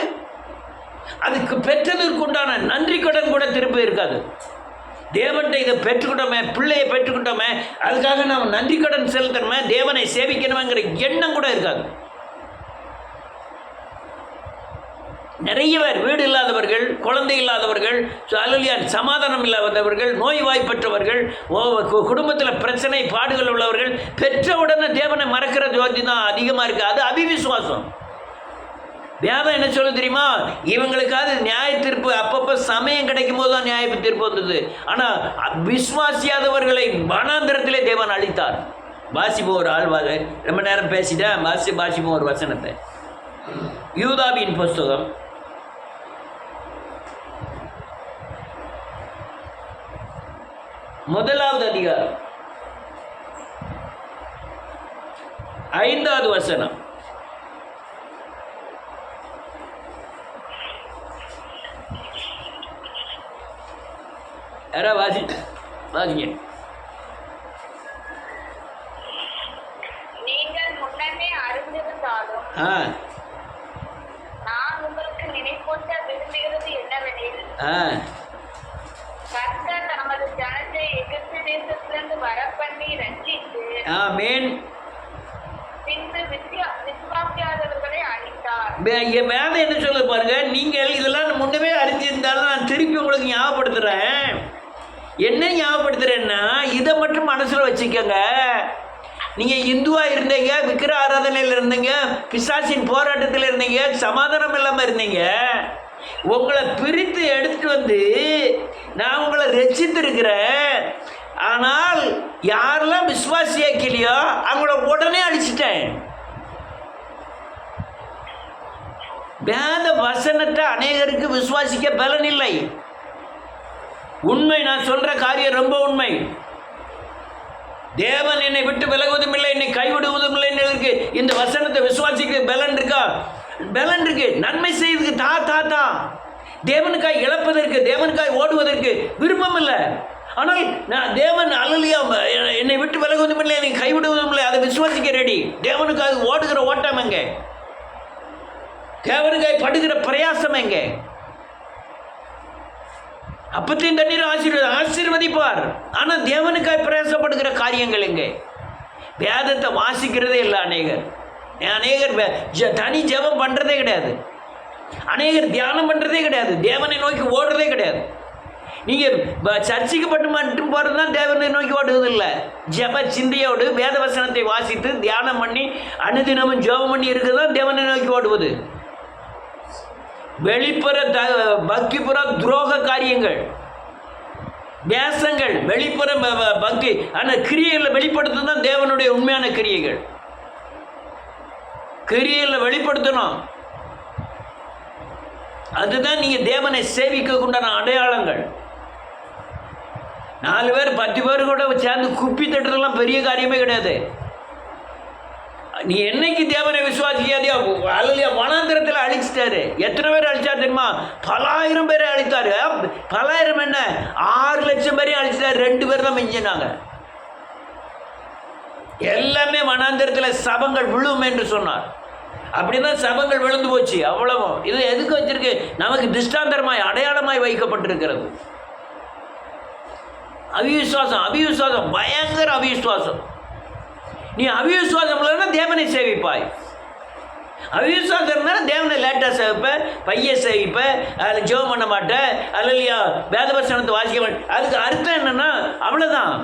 அதுக்கு பெற்றதற்கு உண்டான நன்றி கடன் கூட திரும்ப இருக்காது. தேவன்கிட்ட இதை பெற்றுக்கிட்டோமே, பிள்ளையை பெற்றுக்கிட்டோமே, அதுக்காக நாம் நன்றி கடன் செலுத்தணுமே, தேவனை சேவிக்கணுங்கிற எண்ணம் கூட இருக்காது. நிறைய பேர் வீடு இல்லாதவர்கள், குழந்தை இல்லாதவர்கள், சமாதானம் இல்லாதவர்கள், நோய்வாய்ப்பற்றவர்கள், குடும்பத்தில் பிரச்சனை பாடுகள் உள்ளவர்கள் பெற்ற உடனே தேவனை மறக்கிற ஜோதி தான் அதிகமாக இருக்குது. அது அவிவிசுவாசம். வேதம் என்ன சொல்ல தெரியுமா? இவங்களுக்காவது நியாய தீர்ப்பு அப்பப்போ சமயம் கிடைக்கும் போது தான் நியாய தீர்ப்பு வந்தது. ஆனால் விசுவாசியாதவர்களை வனாந்திரத்திலே தேவன் அளித்தார். வாசிப்போம் ஒரு ஆழ்வாத ரொம்ப நேரம் பேசிட்டேன். வாசிப்போம் ஒரு வசனத்தை. யூதாவின் புஸ்தகம் 1வது அதிகாரம் 5வது வசனம். யாரா வாசிங்க. நீங்கள் முன்னமே அறிந்திருந்தாலும் நான் உங்களுக்கு நினைப்பூட்ட விரும்புகிறது என்னவெனில், கர்த்தர் நமது ஜனத்தை எகிப்து தேசத்திலிருந்து வரப்பண்ணி ரட்சித்து பின்பு விசுவாசியாதவர்களை அழித்தார். வேதம் என்ன சொல்ல பாருங்க. நீங்கள் இதெல்லாம் முன்னமே அறிஞ்சிருந்தாலும் நான் திருப்பி உங்களுக்கு ஞாபகப்படுத்துறேன். என்ன ஞாபகப்படுத்துறேன்னா, இதை மட்டும் மனசுல வச்சுக்கோங்க. நீங்கள் இந்துவாக இருந்தீங்க, விக்கிர ஆராதனையில் இருந்தீங்க, பிசாசின் போராட்டத்தில் இருந்தீங்க, சமாதானம் இல்லாமல் இருந்தீங்க. உங்களை பிரித்து எடுத்துட்டு வந்து நான் உங்களை ரட்சித்திருக்கிறேன். ஆனால் யாரெல்லாம் விசுவாசியாக்கலையோ அவங்கள உடனே அழிச்சிட்டேன். வேத வசனத்தை அநேகருக்கு விசுவாசிக்க பலன் இல்லை. உண்மை, நான் சொல்ற காரியம் ரொம்ப உண்மை. தேவன் என்னை விட்டு விலகுவதும் இல்லை, என்னை கைவிடுவதும் இல்லை இருக்கு. இந்த வசனத்தை விசுவாசிக்க பலன் இருக்கா? பலன் இருக்கு. நன்மை செய்வதற்கு தா தேவனுக்காய் இழப்பதற்கு, தேவனுக்காய் ஓடுவதற்கு விருப்பம் இல்லை. ஆனால் நான் தேவன் அல்லலியா என்னை விட்டு விலகுவதும் இல்லை, என்னை கைவிடுவதும் இல்லை, அதை விசுவாசிக்க ரெடி. தேவனுக்காக ஓடுகிற ஓட்டம் எங்கே? தேவனுக்காய் படுகிற பிரயாசம் எங்கே? அப்பத்தையும் தண்ணீர் ஆசீர்வதிப்பார். ஆனால் தேவனுக்காய் பிரயாசப்படுகிற காரியங்கள் எங்கே? வேதத்தை வாசிக்கிறதே இல்லை அநேகர். தனி ஜெபம் பண்ணுறதே கிடையாது. அநேகர் தியானம் பண்ணுறதே கிடையாது. தேவனை நோக்கி ஓடுறதே கிடையாது. நீங்கள் சர்ச்சைக்கு மட்டும் போகிறது தான் தேவனை நோக்கி ஓடுறது இல்லை. ஜெப சிந்தையோடு வேத வசனத்தை வாசித்து தியானம் பண்ணி அனுதினமும் ஜெபம் பண்ணி இருக்கிறது தான் தேவனை நோக்கி ஓடுவது. வெளிப்புற பக்திப்புற துரோக காரியங்கள், வேஷங்கள், வெளிப்புற பக்தி, ஆனால் கிரியைகளை வெளிப்படுத்தும் தான் தேவனுடைய உண்மையான கிரியைகள். கிரியைகளை வெளிப்படுத்தணும். அதுதான் நீங்கள் தேவனை சேவிக்க உண்டான அடையாளங்கள். 4 பேர் 10 பேர் கூட சேர்ந்து குப்பி தட்டுறதுலாம் பெரிய காரியமே கிடையாது. நீ என்னைக்கு தேவனை விசுவாசிக்காதியா? அல்லையா வனாந்திரத்தில் அழிச்சிட்டாரு. எத்தனை பேர் அழிச்சார் தெரியுமா? பல ஆயிரம் பேரை அழித்தாரு. பலாயிரம் என்ன, 6 லட்சம் பேரையும் அழிச்சிட்டாரு. 2 பேர் தான் மிஞ்சினாங்க. எல்லாமே வனாந்திரத்தில் சபங்கள் விழும் என்று சொன்னார். அப்படின்னா சபங்கள் விழுந்து போச்சு. அவ்வளவும். இது எதுக்கு வச்சிருக்கு? நமக்கு திஷ்டாந்தரமாய் அடையாளமாய் வைக்கப்பட்டிருக்கிறது. அவிசுவாசம், பயங்கர அவிசுவாசம். நீ அவிசுவாசம் இல்லைன்னா தேவனை சேவிப்பாய். அவிசுவாசம் இருந்தால் தேவனை லேட்டாக சேவிப்ப, பைய சேவிப்ப, அதில் ஜெபம் பண்ண மாட்டேன், அல்லையா வேதவசனத்தை வாசிக்க மாட்டேன். அதுக்கு அர்த்தம் என்னன்னா அவ்வளோதான்.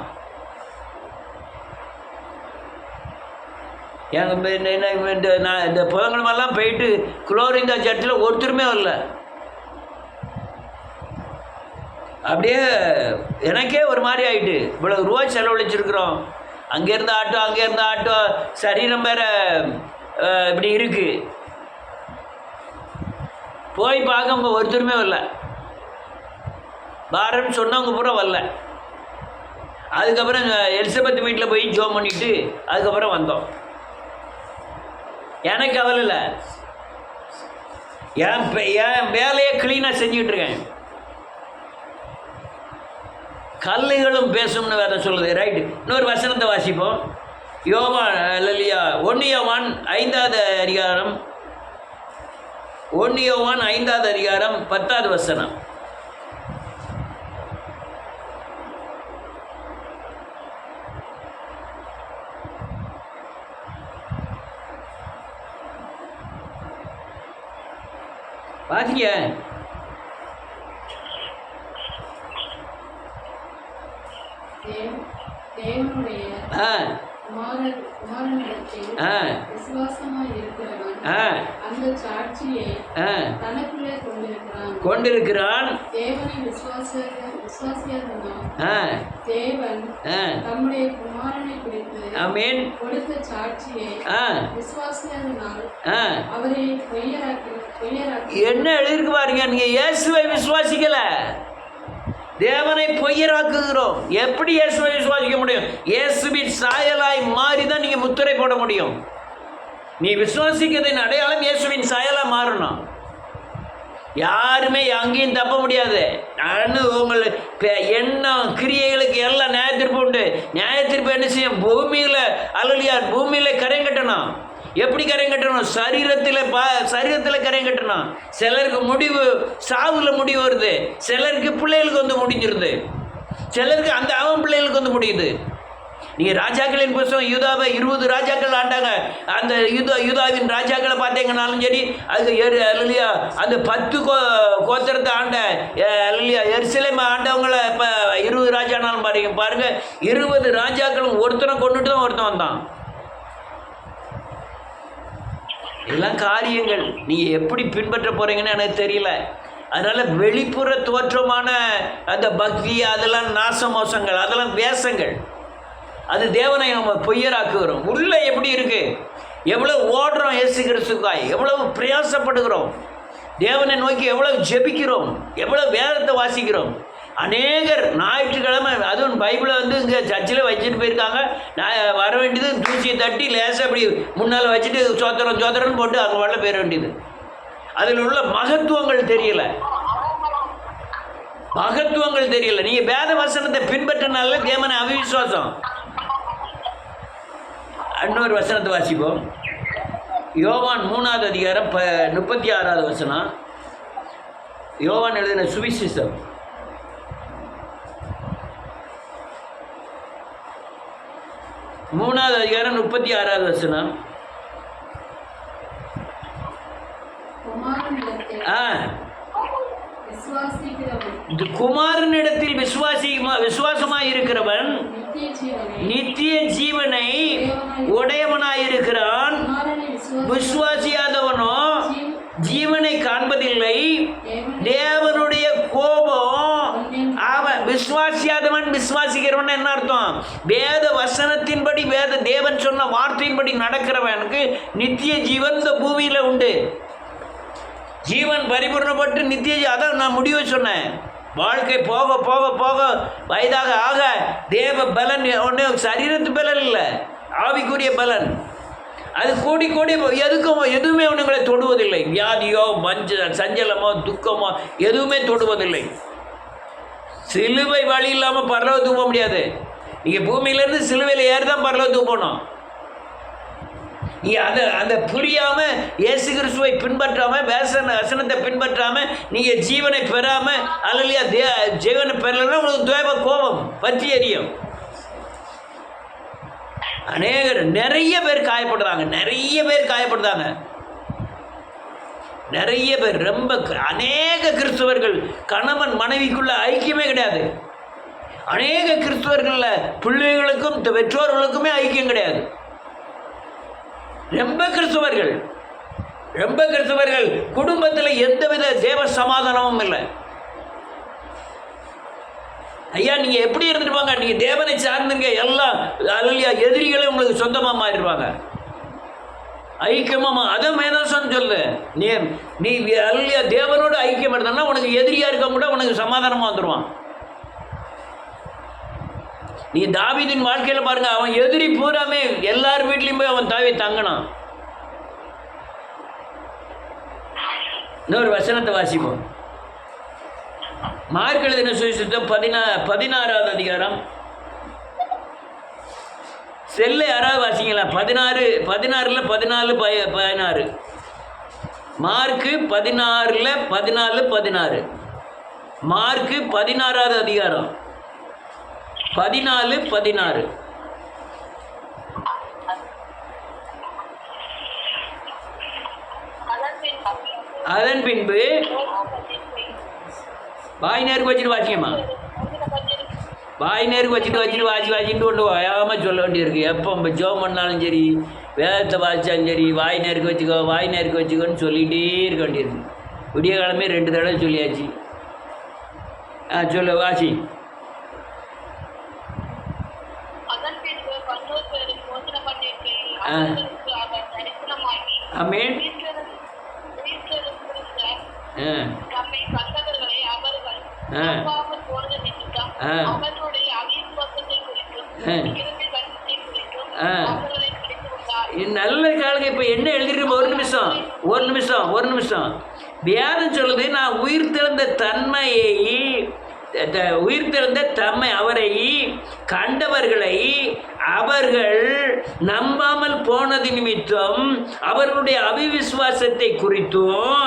நான் இந்த புதன்கிழமெல்லாம் போயிட்டு குளோரிந்தா சர்ச்சில் ஒருத்தருமே வரல. அப்படியே எனக்கே ஒரு மாதிரி ஆகிட்டு, இவ்வளோ ரூபாய் செலவழிச்சிருக்கிறோம், அங்கேருந்து ஆட்டோ, சரீரம் வேற இப்படி இருக்கு. போய் பார்க்க அவங்க ஒருத்தருமே வரல. வாரன்னு சொன்னவங்க பூரா வரல. அதுக்கப்புறம் எலிசபெத் வீட்டில் போய் ஜோம் பண்ணிட்டு அதுக்கப்புறம் வந்தோம். எனக்கு கவலை இல்லை, என் வேலையை க்ளீனாக செஞ்சுக்கிட்டு இருக்கேன். கல்லுகளும் பேசும்னு வேற சொல்லுது. ரைட்டு, இன்னொரு வசனத்தை வாசிப்போம். யோவான் இல்லையா, 1 யோவான் 5வது அதிகாரம், 1 யோவான் 5வது அதிகாரம் 10வது வசனம். பாத்தீங்க, கொண்டிருக்கிறான். என்ன எழுதிருக்கு பாருங்க, நீங்க இயேசுவை விசுவாசிக்கல, தேவனை பொய்யராக்குகிறோம். எப்படி இயேசுவை விசுவாசிக்க முடியும்? இயேசுவின் சாயலாய் மாறி தான் நீங்க முத்திரை போட முடியும். நீ விசுவாசிக்கிறதின் அடையாளம் இயேசுவின் சாயலாக மாறணும். யாருமே அங்கேயும் தப்ப முடியாது. நான் உங்கள் எண்ணம் கிரியைகளுக்கு எல்லாம் நியாயத்தீர்ப்பு உண்டு. நியாயத்தீர்ப்பு என்ன செய்யும்? பூமியில் அல்லையா, பூமியில் கரை கட்டணும். எப்படி கரை கட்டணும்? சரீரத்தில் கரை கட்டணும். சிலருக்கு முடிவு சாவில் முடிவு வருது, சிலருக்கு பிள்ளைகளுக்கு வந்து முடிஞ்சிருது, சிலருக்கு அந்த அவன் பிள்ளைகளுக்கு வந்து முடியுது. நீங்கள் ராஜாக்களின் புத்தகம் யூதாவை 20 ராஜாக்கள் ஆண்டாங்க. அந்த யூதாவின் ராஜாக்களை பார்த்தீங்கன்னாலும் சரி, அதுக்கு இல்லையா அந்த 10 கோத்திரத்தை ஆண்ட இல்லையா எருசலேம் ஆண்டவங்களை இப்போ 20 ராஜானாலும் பாருங்க 20 ராஜாக்களும் ஒருத்தனை கொண்டுட்டு தான் ஒருத்தன் வந்தான். இதெல்லாம் காரியங்கள் நீங்கள் எப்படி பின்பற்ற போகிறீங்கன்னு எனக்கு தெரியல. அதனால் வெளிப்புற தோற்றமான அந்த பக்தி அதெல்லாம் நாச மோசங்கள், அதெல்லாம் வேஷங்கள். அது தேவனை நம்ம பொய்யராக்குகிறோம். உள்ளே எப்படி இருக்குது? எவ்வளோ ஓடுறோம் இயேசு கிறிஸ்துக்காய், எவ்வளவு பிரயாசப்படுகிறோம், தேவனை நோக்கி எவ்வளவு ஜெபிக்கிறோம், எவ்வளோ வேதத்தை வாசிக்கிறோம். அநேகர் ஞாயிற்றுக்கிழமை அதுவும் பைபிளை வந்து இங்கே சர்ச்சில் வச்சுட்டு போயிருக்காங்க. நான் வர வேண்டியது தூசியை தட்டி லேசாக அப்படி முன்னால் வச்சுட்டு சோத்திரன்னு போட்டு அங்கே வரல போயிட வேண்டியது. அதில் உள்ள மகத்துவங்கள் தெரியலை. நீங்கள் வேத வசனத்தை பின்பற்றினால தேவனை அவிசுவாசம். இன்னொரு வசனத்தை வாசிப்போம். யோவான் 3வது அதிகாரம் 36வது வசனம். யோவான் எழுதின சுவிசேஷம் 3வது அதிகாரம் 36வது வசனம். குமாரனிடத்தில் விசுவாசமாய் இருக்கிறவன் நித்திய ஜீவனை உடையவனாயிருக்கிறான். விசுவாசியாதவனோ ஜீவனை காண்பதில்லை, தேவனுடைய கோபம். அவன் விசுவாசியாதவன் விசுவாசிக்கிறவன் என்ன அர்த்தம்? வேத வசனத்தின்படி தேவன் சொன்ன வார்த்தையின்படி நடக்கிறவனுக்கு நித்திய ஜீவன் இந்த பூமியில் உண்டு. ஜீவன் பரிபூர்ணப்பட்டு நித்திய, அதான் நான் முடிவை சொன்னேன். வாழ்க்கை போக போக போக வயதாக ஆக தேவ பலன் ஒன்று, சரீரத்து பலன் இல்லை, ஆவிக்குரிய பலன். அது கூடி கூடி எதுவுமே ஒன்றுங்களை தொடுவதில்லை. வியாதியோ சஞ்சலமோ துக்கமோ எதுவுமே தொடுவதில்லை. சிலுவை வழி இல்லாமல் பரலோகத்துக்கு போக முடியாது. நீங்கள் பூமியிலேருந்து சிலுவையில் ஏறி தான் பரலோகத்துக்கு போகணும். நீ அதை புரியாமல் இயேசு கிறிஸ்துவை பின்பற்றாமல் வசனத்தை பின்பற்றாமல் நீங்கள் ஜீவனை பெறாமல் அல்லையா ஜீவனை பெறலைன்னா உங்களுக்கு தேவ கோபம் பற்றி எரியும். நிறைய பேர் காயப்படுறாங்க, நிறைய பேர் ரொம்ப அநேக கிறிஸ்தவர்கள் கணவன் மனைவிக்குள்ள ஐக்கியமே கிடையாது. அநேக கிறிஸ்தவர்களில் பிள்ளைகளுக்கும் பெற்றோர்களுக்குமே ஐக்கியம் கிடையாது. ரொம்ப கிறிஸ்தவர்கள் குடும்பத்தில் எந்தவித தேவ சமாதானமும் இல்லை. ஐயா நீங்கள் எப்படி இருந்துருப்பாங்க? நீங்கள் தேவனை சார்ந்துங்க எல்லாம் அல்லையா எதிரிகளே உங்களுக்கு சொந்தமாக மாறிடுவாங்க, ஐக்கியமாக. அதான் மேதாசம் சொல்லு. நீ நீ அல்லையா தேவனோடு ஐக்கியம் இருந்தான்னா உனக்கு எதிரியாக இருக்க கூட உனக்கு சமாதானமாக வந்துடுவான். நீ தாவீதின் வாழ்க்கையில் பாருங்க, அவன் எதிரி பூராமே எல்லார் வீட்லையும் போய் அவன் தாவி தங்கினான். இன்னொரு வசனத்தை வாசிப்போம். மார்க் எழுதின சுவிசேஷம் 16வது அதிகாரம். செல்ல யாராவது வாசிங்களா? 16 14 16. மார்க்கு 16 14 16. மார்க்கு 16வது அதிகாரம் 14 16. அதன் பின்பு வாய் நேருக்கு வச்சுட்டு வாசிக்கம்மா. வாய் நேருக்கு வச்சுட்டு வாசிட்டு கொண்டு வேகமாக சொல்ல வேண்டியிருக்கு. எப்போ ஜோம் பண்ணாலும் சரி, வேதத்தை வாசித்தாலும் சரி, வாய் நேருக்கு வச்சுக்கோன்னு சொல்லிகிட்டே இருக்க வேண்டியிருக்கு. விடிய காலமே 2 தடவை சொல்லியாச்சு. சொல்ல வாசி. ஆமென். நல்ல காலங்க. இப்போ என்ன எழுதிட்டு ஒரு நிமிஷம். வேதம் சொல்லுது, நான் உயிர்த்தெழுந்த தன்மை அவரை கண்டவர்களை அவர்கள் நம்பாமல் போனது நிமித்தம் அவர்களுடைய அவிவிசுவாசத்தை குறித்தும்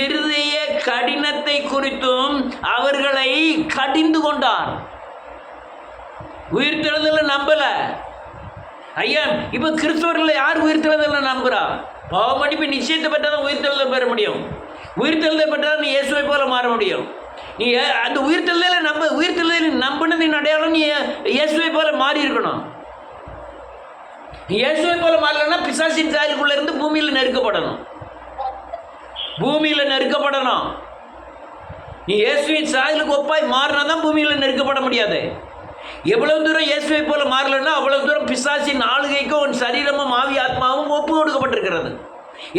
இருதய கடினத்தை குறித்தும் அவர்களை கடிந்து கொண்டார். உயிர்த்தெழுதல நம்பல ஐயா. இப்போ கிறிஸ்தவர்கள் யார் உயிர்த்தெழுதல நம்புறா? பாவ மன்னிப்பு நிச்சயத்தை பெற்றால் தான் உயிர்த்தெழுதல் பெற முடியும். உயிர்த்தெழுதல் பெற்றால் நீ இயேசுவை போல மாற முடியும். நீ அந்த உயிர்த்தெழுதலை நம்பினதின் அடையாளம் நீ இயேசுவை போல மாறி இருக்கணும். நீ இயேசுவை போல மாறலன்னா பிசாசின் சாயலுக்குள்ள இருந்து பூமியில் நெருக்கப்படணும். நீ இயேசுவின் சாயலுக்கு ஒப்பாய் மாறினா தான் பூமியில் நெருக்கப்பட முடியாது. எவ்வளவு தூரம் இயேசுவை போல மாறலன்னா அவ்வளவு தூரம் பிசாசின் ஆளுகைக்கும் உன் சரீரமும் ஆவி ஆத்மாவும் ஒப்பு கொடுக்கப்பட்டிருக்கிறது.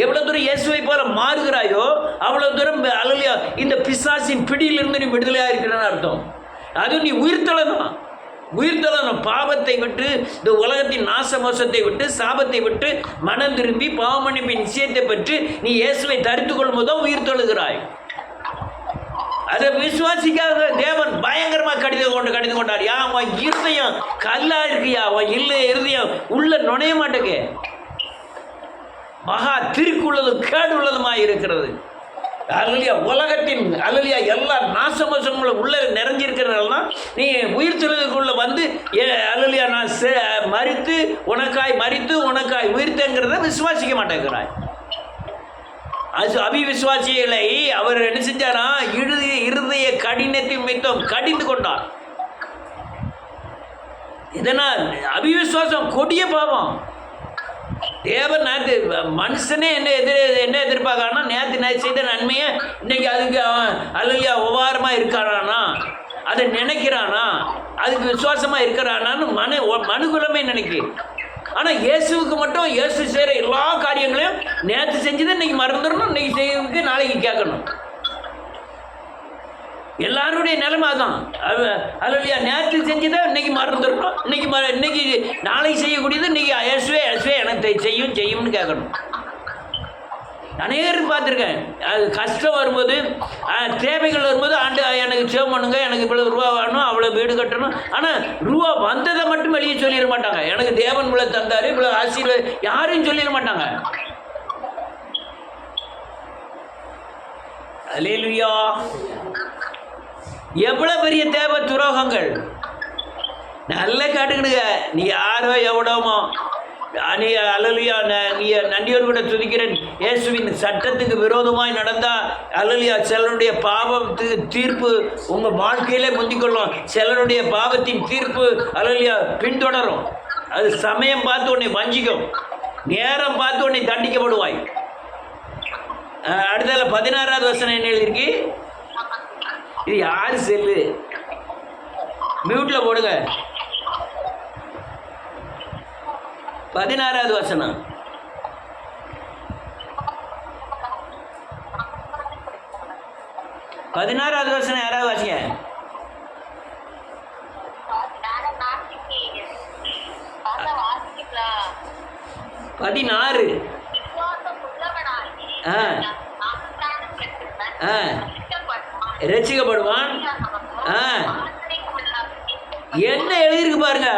எவ்வளவு தூரம் இயேசுவை போல மாறுகிறாயோ அவ்வளவு தூரம் அல்லையா இந்த பிசாசின் பிடியிலிருந்து நீ விடுதலையாக இருக்கிறன்னு அர்த்தம். அதுவும் நீ உயிர்த்தெழணும். பாவத்தை விட்டு, இந்த உலகத்தின் நாச மோசத்தை விட்டு, சாபத்தை விட்டு மனம் திரும்பி பாவமன்னிப்பின் நிச்சயத்தை பெற்று நீ இயேசுவை தரித்து கொள்ளும் போதுதான் உயிர்த்தெழுகிறாய். அதை விசுவாசிக்காக தேவன் பயங்கரமாக கடிந்து கொண்டார். அவன் இருதயம் கல்லா இருக்கியா, அவன் இருதயம் உள்ள நுழைய மாட்டேங்க, மகா திருக்குள்ளதும் கேடு உள்ளதுமாக இருக்கிறது. அல்லையா உலகத்தின் அல்லையா எல்லா நாசமோசங்களும் உள்ள நிறைஞ்சிருக்கிறதுனால தான் நீ உயிர்த்தெழுதலுக்குள்ள வந்து அல்லையா நான் மரித்து உனக்காய் உயிர்த்தங்கிறத விசுவாசிக்க மாட்டேங்கிறாய். அது அபிவிசுவாசிகளை அவர் என்ன செஞ்சாரா? இருதய கடினத்தை மித்தம் கடிந்து கொண்டார். இதனால் அபிவிசுவாசம் கொடிய பாவம். தேவன் மனுஷனே என்ன எதிர்பார்க்கறானா? நேற்று செய்த நன்மையை இன்னைக்கு அதுக்கு அவன் அல்லையா உபாரமாக இருக்கானா, அதை நினைக்கிறானா, அதுக்கு விசுவாசமாக இருக்கிறானான்னு மனுகுலமே நினைக்கு. ஆனால் இயேசுவுக்கு மட்டும் இயேசு செய்கிற எல்லா காரியங்களையும் நேற்று செஞ்சதை இன்னைக்கு மறந்துடணும், இன்னைக்கு செய்யறதுக்கு நாளைக்கு கேட்கணும். எல்லாருடைய நிலைமை தான். அல்லையா நேற்று செஞ்சதை இன்னைக்கு மறந்துடணும், இன்னைக்கு நாளைக்கு செய்யக்கூடியது இன்னைக்கு இயேசுவே எனக்கு செய்யும்னு கேட்கணும். அநேகரும் பார்த்துருக்கேன். அது கஷ்டம் வரும்போது, தேவைகள் வரும்போது, எனக்கு சேவ் பண்ணுங்க, எனக்கு இவ்வளோ ரூபா வேணும், அவ்வளோ வீடு கட்டணும். ஆனால் ரூபா வந்ததை மட்டும் வெளியே சொல்லிட மாட்டாங்க. எனக்கு தேவன் இவ்வளோ தந்தார், இவ்வளோ ஆசீர்வாதம் யாரையும் சொல்லிட மாட்டாங்க. அல்லேலூயா. எவ்வளோ பெரிய தேவ துரோகங்கள் நல்ல காட்டுக்கிடுங்க. நீ யாரோ எவ்வளோமோ நீ அல்லலியா நீ நன்றியோடு கூட துதிக்கிறேன். இயேசுவின் சட்டத்துக்கு விரோதமாய் நடந்தா அல்லலியா சிலருடைய பாவத்துக்கு தீர்ப்பு உங்கள் வாழ்க்கையிலே முந்திக்கொள்ளும். சிலருடைய பாவத்தின் தீர்ப்பு அல்லலியா பின்தொடரும். அது சமயம் பார்த்து உன்னை வஞ்சிக்கும், நேரம் பார்த்து உன்னை தண்டிக்கப்படுவாய். அடுத்தல 16வது வசனம் என்ன எழுதியிருக்கு? இது யார் செல்லு? மியூட்டில் போடுங்க. 16வது வசனம். பதினாறாவது வசனம் யாராவது வாசிங்க. நானும் வாசிக்கிறேன். அதான் வாசிக்கலாம். 16. விசுவாசம் உள்ளவனாகி ஆ. ஞானஸ்நானம் பெற்றவன் ஆ. ரட்சிக்கப்படுவான். ரட்சிக்கப்படுவான். ஆ. என்ன எழுதியிருக்கு பாருங்க.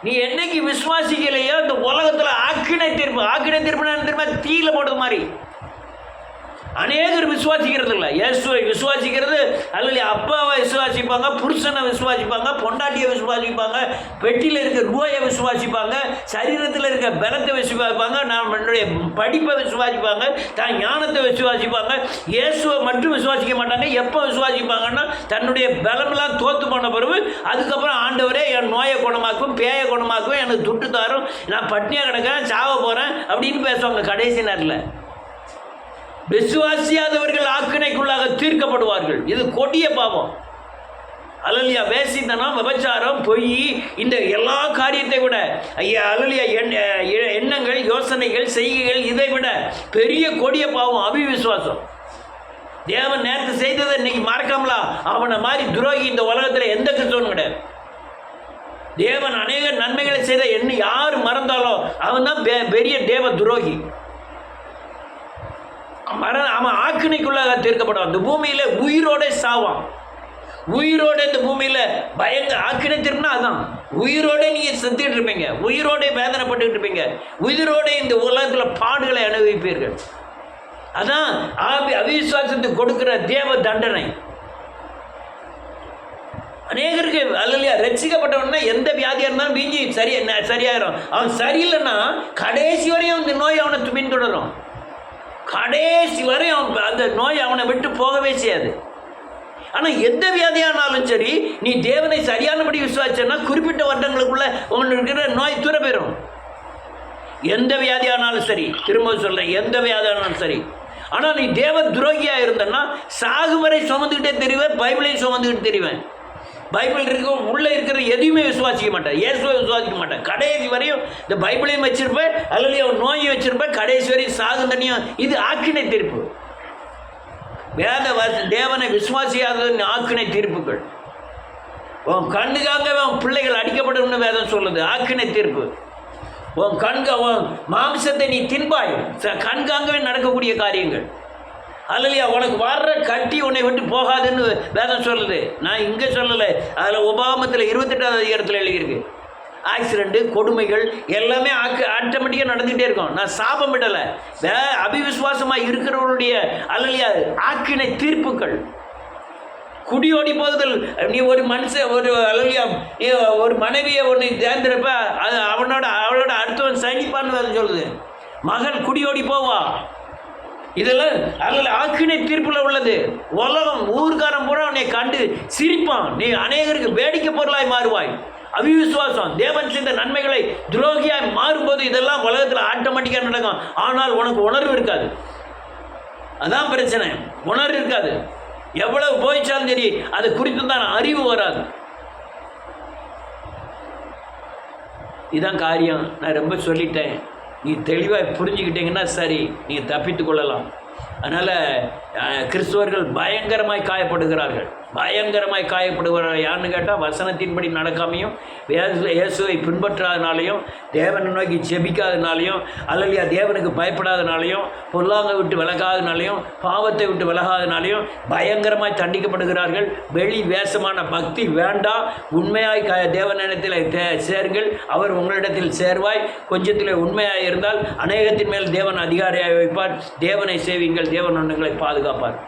நீ என்னைக்கு விசுவாசிக்கலையோ இந்த உலகத்தில் ஆக்கினை தீர்ப்புனா என்ன தெரியுமா? தீயில போடுறது மாதிரி. அநேகர் விசுவாசிக்கிறது இல்லை. இயேசுவை விசுவாசிக்கிறது அல்லது அப்பாவை விசுவாசிப்பாங்க, புருஷனை விசுவாசிப்பாங்க, பொண்டாட்டியை விசுவாசிப்பாங்க, பெட்டியில் இருக்க ரூபாயை விசுவாசிப்பாங்க, சரீரத்தில் இருக்க பலத்தை விசுவாசிப்பாங்க, நான் என்னுடைய படிப்பை விசுவாசிப்பாங்க, தான் ஞானத்தை விசுவாசிப்பாங்க. இயேசுவை மட்டும் விசுவாசிக்க மாட்டாங்க. எப்போ விசுவாசிப்பாங்கன்னா தன்னுடைய பலமெல்லாம் தோற்று போன பிறகு அதுக்கப்புறம் ஆண்டவரே என் நோயை குணமாக்கும், பேயை குணமாக்கும், எனக்கு துட்டு தாரும், நான் பட்னியாக கிடக்கிறேன், சாவ போகிறேன் அப்படின்னு பேசுவாங்க கடைசி நேரத்தில். விசுவாசியாதவர்கள் ஆக்கினைக்குள்ளாக தீர்க்கப்படுவார்கள். இது கொடிய பாவம். அல்லலியா வேசித்தனம், விபச்சாரம், பொய், இந்த எல்லா காரியத்தை விட அல்லலியா எண்ணங்கள், யோசனைகள், செய்கைகள், இதை விட பெரிய கொடிய பாவம் அவிவிசுவாசம். தேவன் நேரத்தை செய்ததை இன்னைக்கு மறக்காமலாம். அவனை மாதிரி துரோகி இந்த உலகத்தில் எந்த கிறிஸ்தவனும் கிடையாது. தேவன் அநேக நன்மைகளை செய்த என்ன யார் மறந்தாலும் அவன் தான் பெரிய தேவ துரோகி. அவன் ஆக்கினைக்குள்ளாக தீர்க்கப்படுவான். இந்த பூமியில உயிரோட சாவான். உயிரோட இந்த பூமியில ஆக்கினை தீர்ப்புனா அதான். உயிரோட நீங்க செத்துக்கிட்டு இருப்பீங்க, உயிரோட வேதனைப்பட்டுக்கிட்டு இருப்பீங்க, உயிரோட இந்த உலகத்துல பாடுகளை அனுபவிப்பீர்கள். அதான் அவிசுவாசத்துக்கு கொடுக்கிற தேவ தண்டனை. அநேகருக்கு அல்லையா ரட்சிக்கப்பட்டவன்னா எந்த வியாதியாக இருந்தாலும் வீஞ்சி சரியாயிரும். அவன் சரியில்லைன்னா கடைசி வரையும் இந்த நோய் அவனை பின்தொடரும். கடைசி வரை அந்த நோய் அவனை விட்டு போகவே செய்யாது. ஆனால் எந்த வியாதியானாலும் சரி, நீ தேவனை சரியானபடி விசுவாசிச்சன்னா குறிப்பிட்ட வருடங்களுக்குள்ள உங்களுக்கு இருக்கிற நோய் தூர போயிடும். எந்த வியாதியானாலும் சரி, திரும்ப சொல்கிறேன், எந்த வியாதியானாலும் சரி. ஆனால் நீ தேவ துரோகியாக இருந்தன்னா சாகு வரை சுமந்துக்கிட்டே தெரிவேன், பைபிளையும் சுமந்துக்கிட்டு தெரிவேன். பைபிள் இருக்க உள்ளே இருக்கிற எதையுமே விசுவாசிக்க மாட்டேன், இயேசுவை விசுவாசிக்க மாட்டேன். கடைசி வரையும் இந்த பைபிளையும் வச்சிருப்பேன், அல்லது அவன் நோயும் வச்சிருப்பேன், கடைசி வரையும் சாகு தண்ணியும். இது ஆக்கினை தீர்ப்பு. தேவனை விசுவாசியாத ஆக்கினை தீர்ப்புகள். உன் கண்ணுக்காக உன் பிள்ளைகள் அடிக்கப்படும் வேதம் சொல்லுது. ஆக்கினை தீர்ப்பு. உன் உன் மாம்சத்தை நீ தின்பாய், கண்காங்கவே நடக்கக்கூடிய காரியங்கள். அல்லையா உனக்கு வர்ற கட்டி உன்னை விட்டு போகாதுன்னு வேதம் சொல்லுது. நான் இங்கே சொல்லலை, அதில் உபாகமத்தில் 28வது அதிகாரத்தில் எழுதியிருக்கு. ஆக்சிடெண்ட்டு, கொடுமைகள் எல்லாமே ஆட்டோமேட்டிக்காக நடந்துகிட்டே இருக்கும். நான் சாபம் விடலை. அபிவிசுவாசமாக இருக்கிறவருடைய அல்லையா ஆக்கினை தீர்ப்புகள். குடியோடி போகுதல். நீ ஒரு மனுஷன் ஒரு அல்லையா நீ ஒரு மனைவியை ஒன்று தேர்ந்தெடுப்ப, அது அவளோட அடுத்தவன் சைனிப்பான்னு வேதம் சொல்லுது. மகள் குடியோடி போவா. இதெல்லாம் அதில் ஆக்கினை தீர்ப்பில் உள்ளது. உலகம் ஊர்காரம் பூரா உன்னை கண்டு சிரிப்பான். நீ அநேகருக்கு வேடிக்கை பொருளாய் மாறுவாய். அவிவிசுவாசம், தேவன் செய்த நன்மைகளை துரோகியாய் மாறும்போது இதெல்லாம் உலகத்தில் ஆட்டோமேட்டிக்காக நடக்கும். ஆனால் உனக்கு உணர்வு இருக்காது. அதான் பிரச்சனை. உணர்வு இருக்காது. எவ்வளவு போயிச்சாலும் சரி, அது குறித்து தான் அறிவு வராது. இதான் காரியம். நான் ரொம்ப சொல்லிட்டேன். நீ தெளிவாக புரிஞ்சுக்கிட்டீங்கன்னா சரி, நீங்கள் தப்பித்து கொள்ளலாம். அதனால் கிறிஸ்துவர்கள் பயங்கரமாய் காயப்படுகிறார்கள். பயங்கரமாய் காயப்படுகிறார்கள். யாருன்னு கேட்டால் வசனத்தின்படி நடக்காமையும், இயேசுவை பின்பற்றாதனாலையும், தேவனை நோக்கி செபிக்காதனாலையும், அல்லையா தேவனுக்கு பயப்படாதனாலையும், பொல்லாங்க விட்டு விலகாதனாலையும், பாவத்தை விட்டு விலகாதனாலையும் பயங்கரமாய் தண்டிக்கப்படுகிறார்கள். வெளி வேஷமான பக்தி வேண்டாம். உண்மையாய் தேவனிடத்தில் சேருங்கள், அவர் உங்களிடத்தில் சேர்வாய். கொஞ்சத்தில் உண்மையாக இருந்தால் அநேகத்தின் மேல் தேவன் அதிகாரியாக வைப்பார். தேவனை சேவிங்கள், தேவன் உங்களை பாதுகாப்பார்.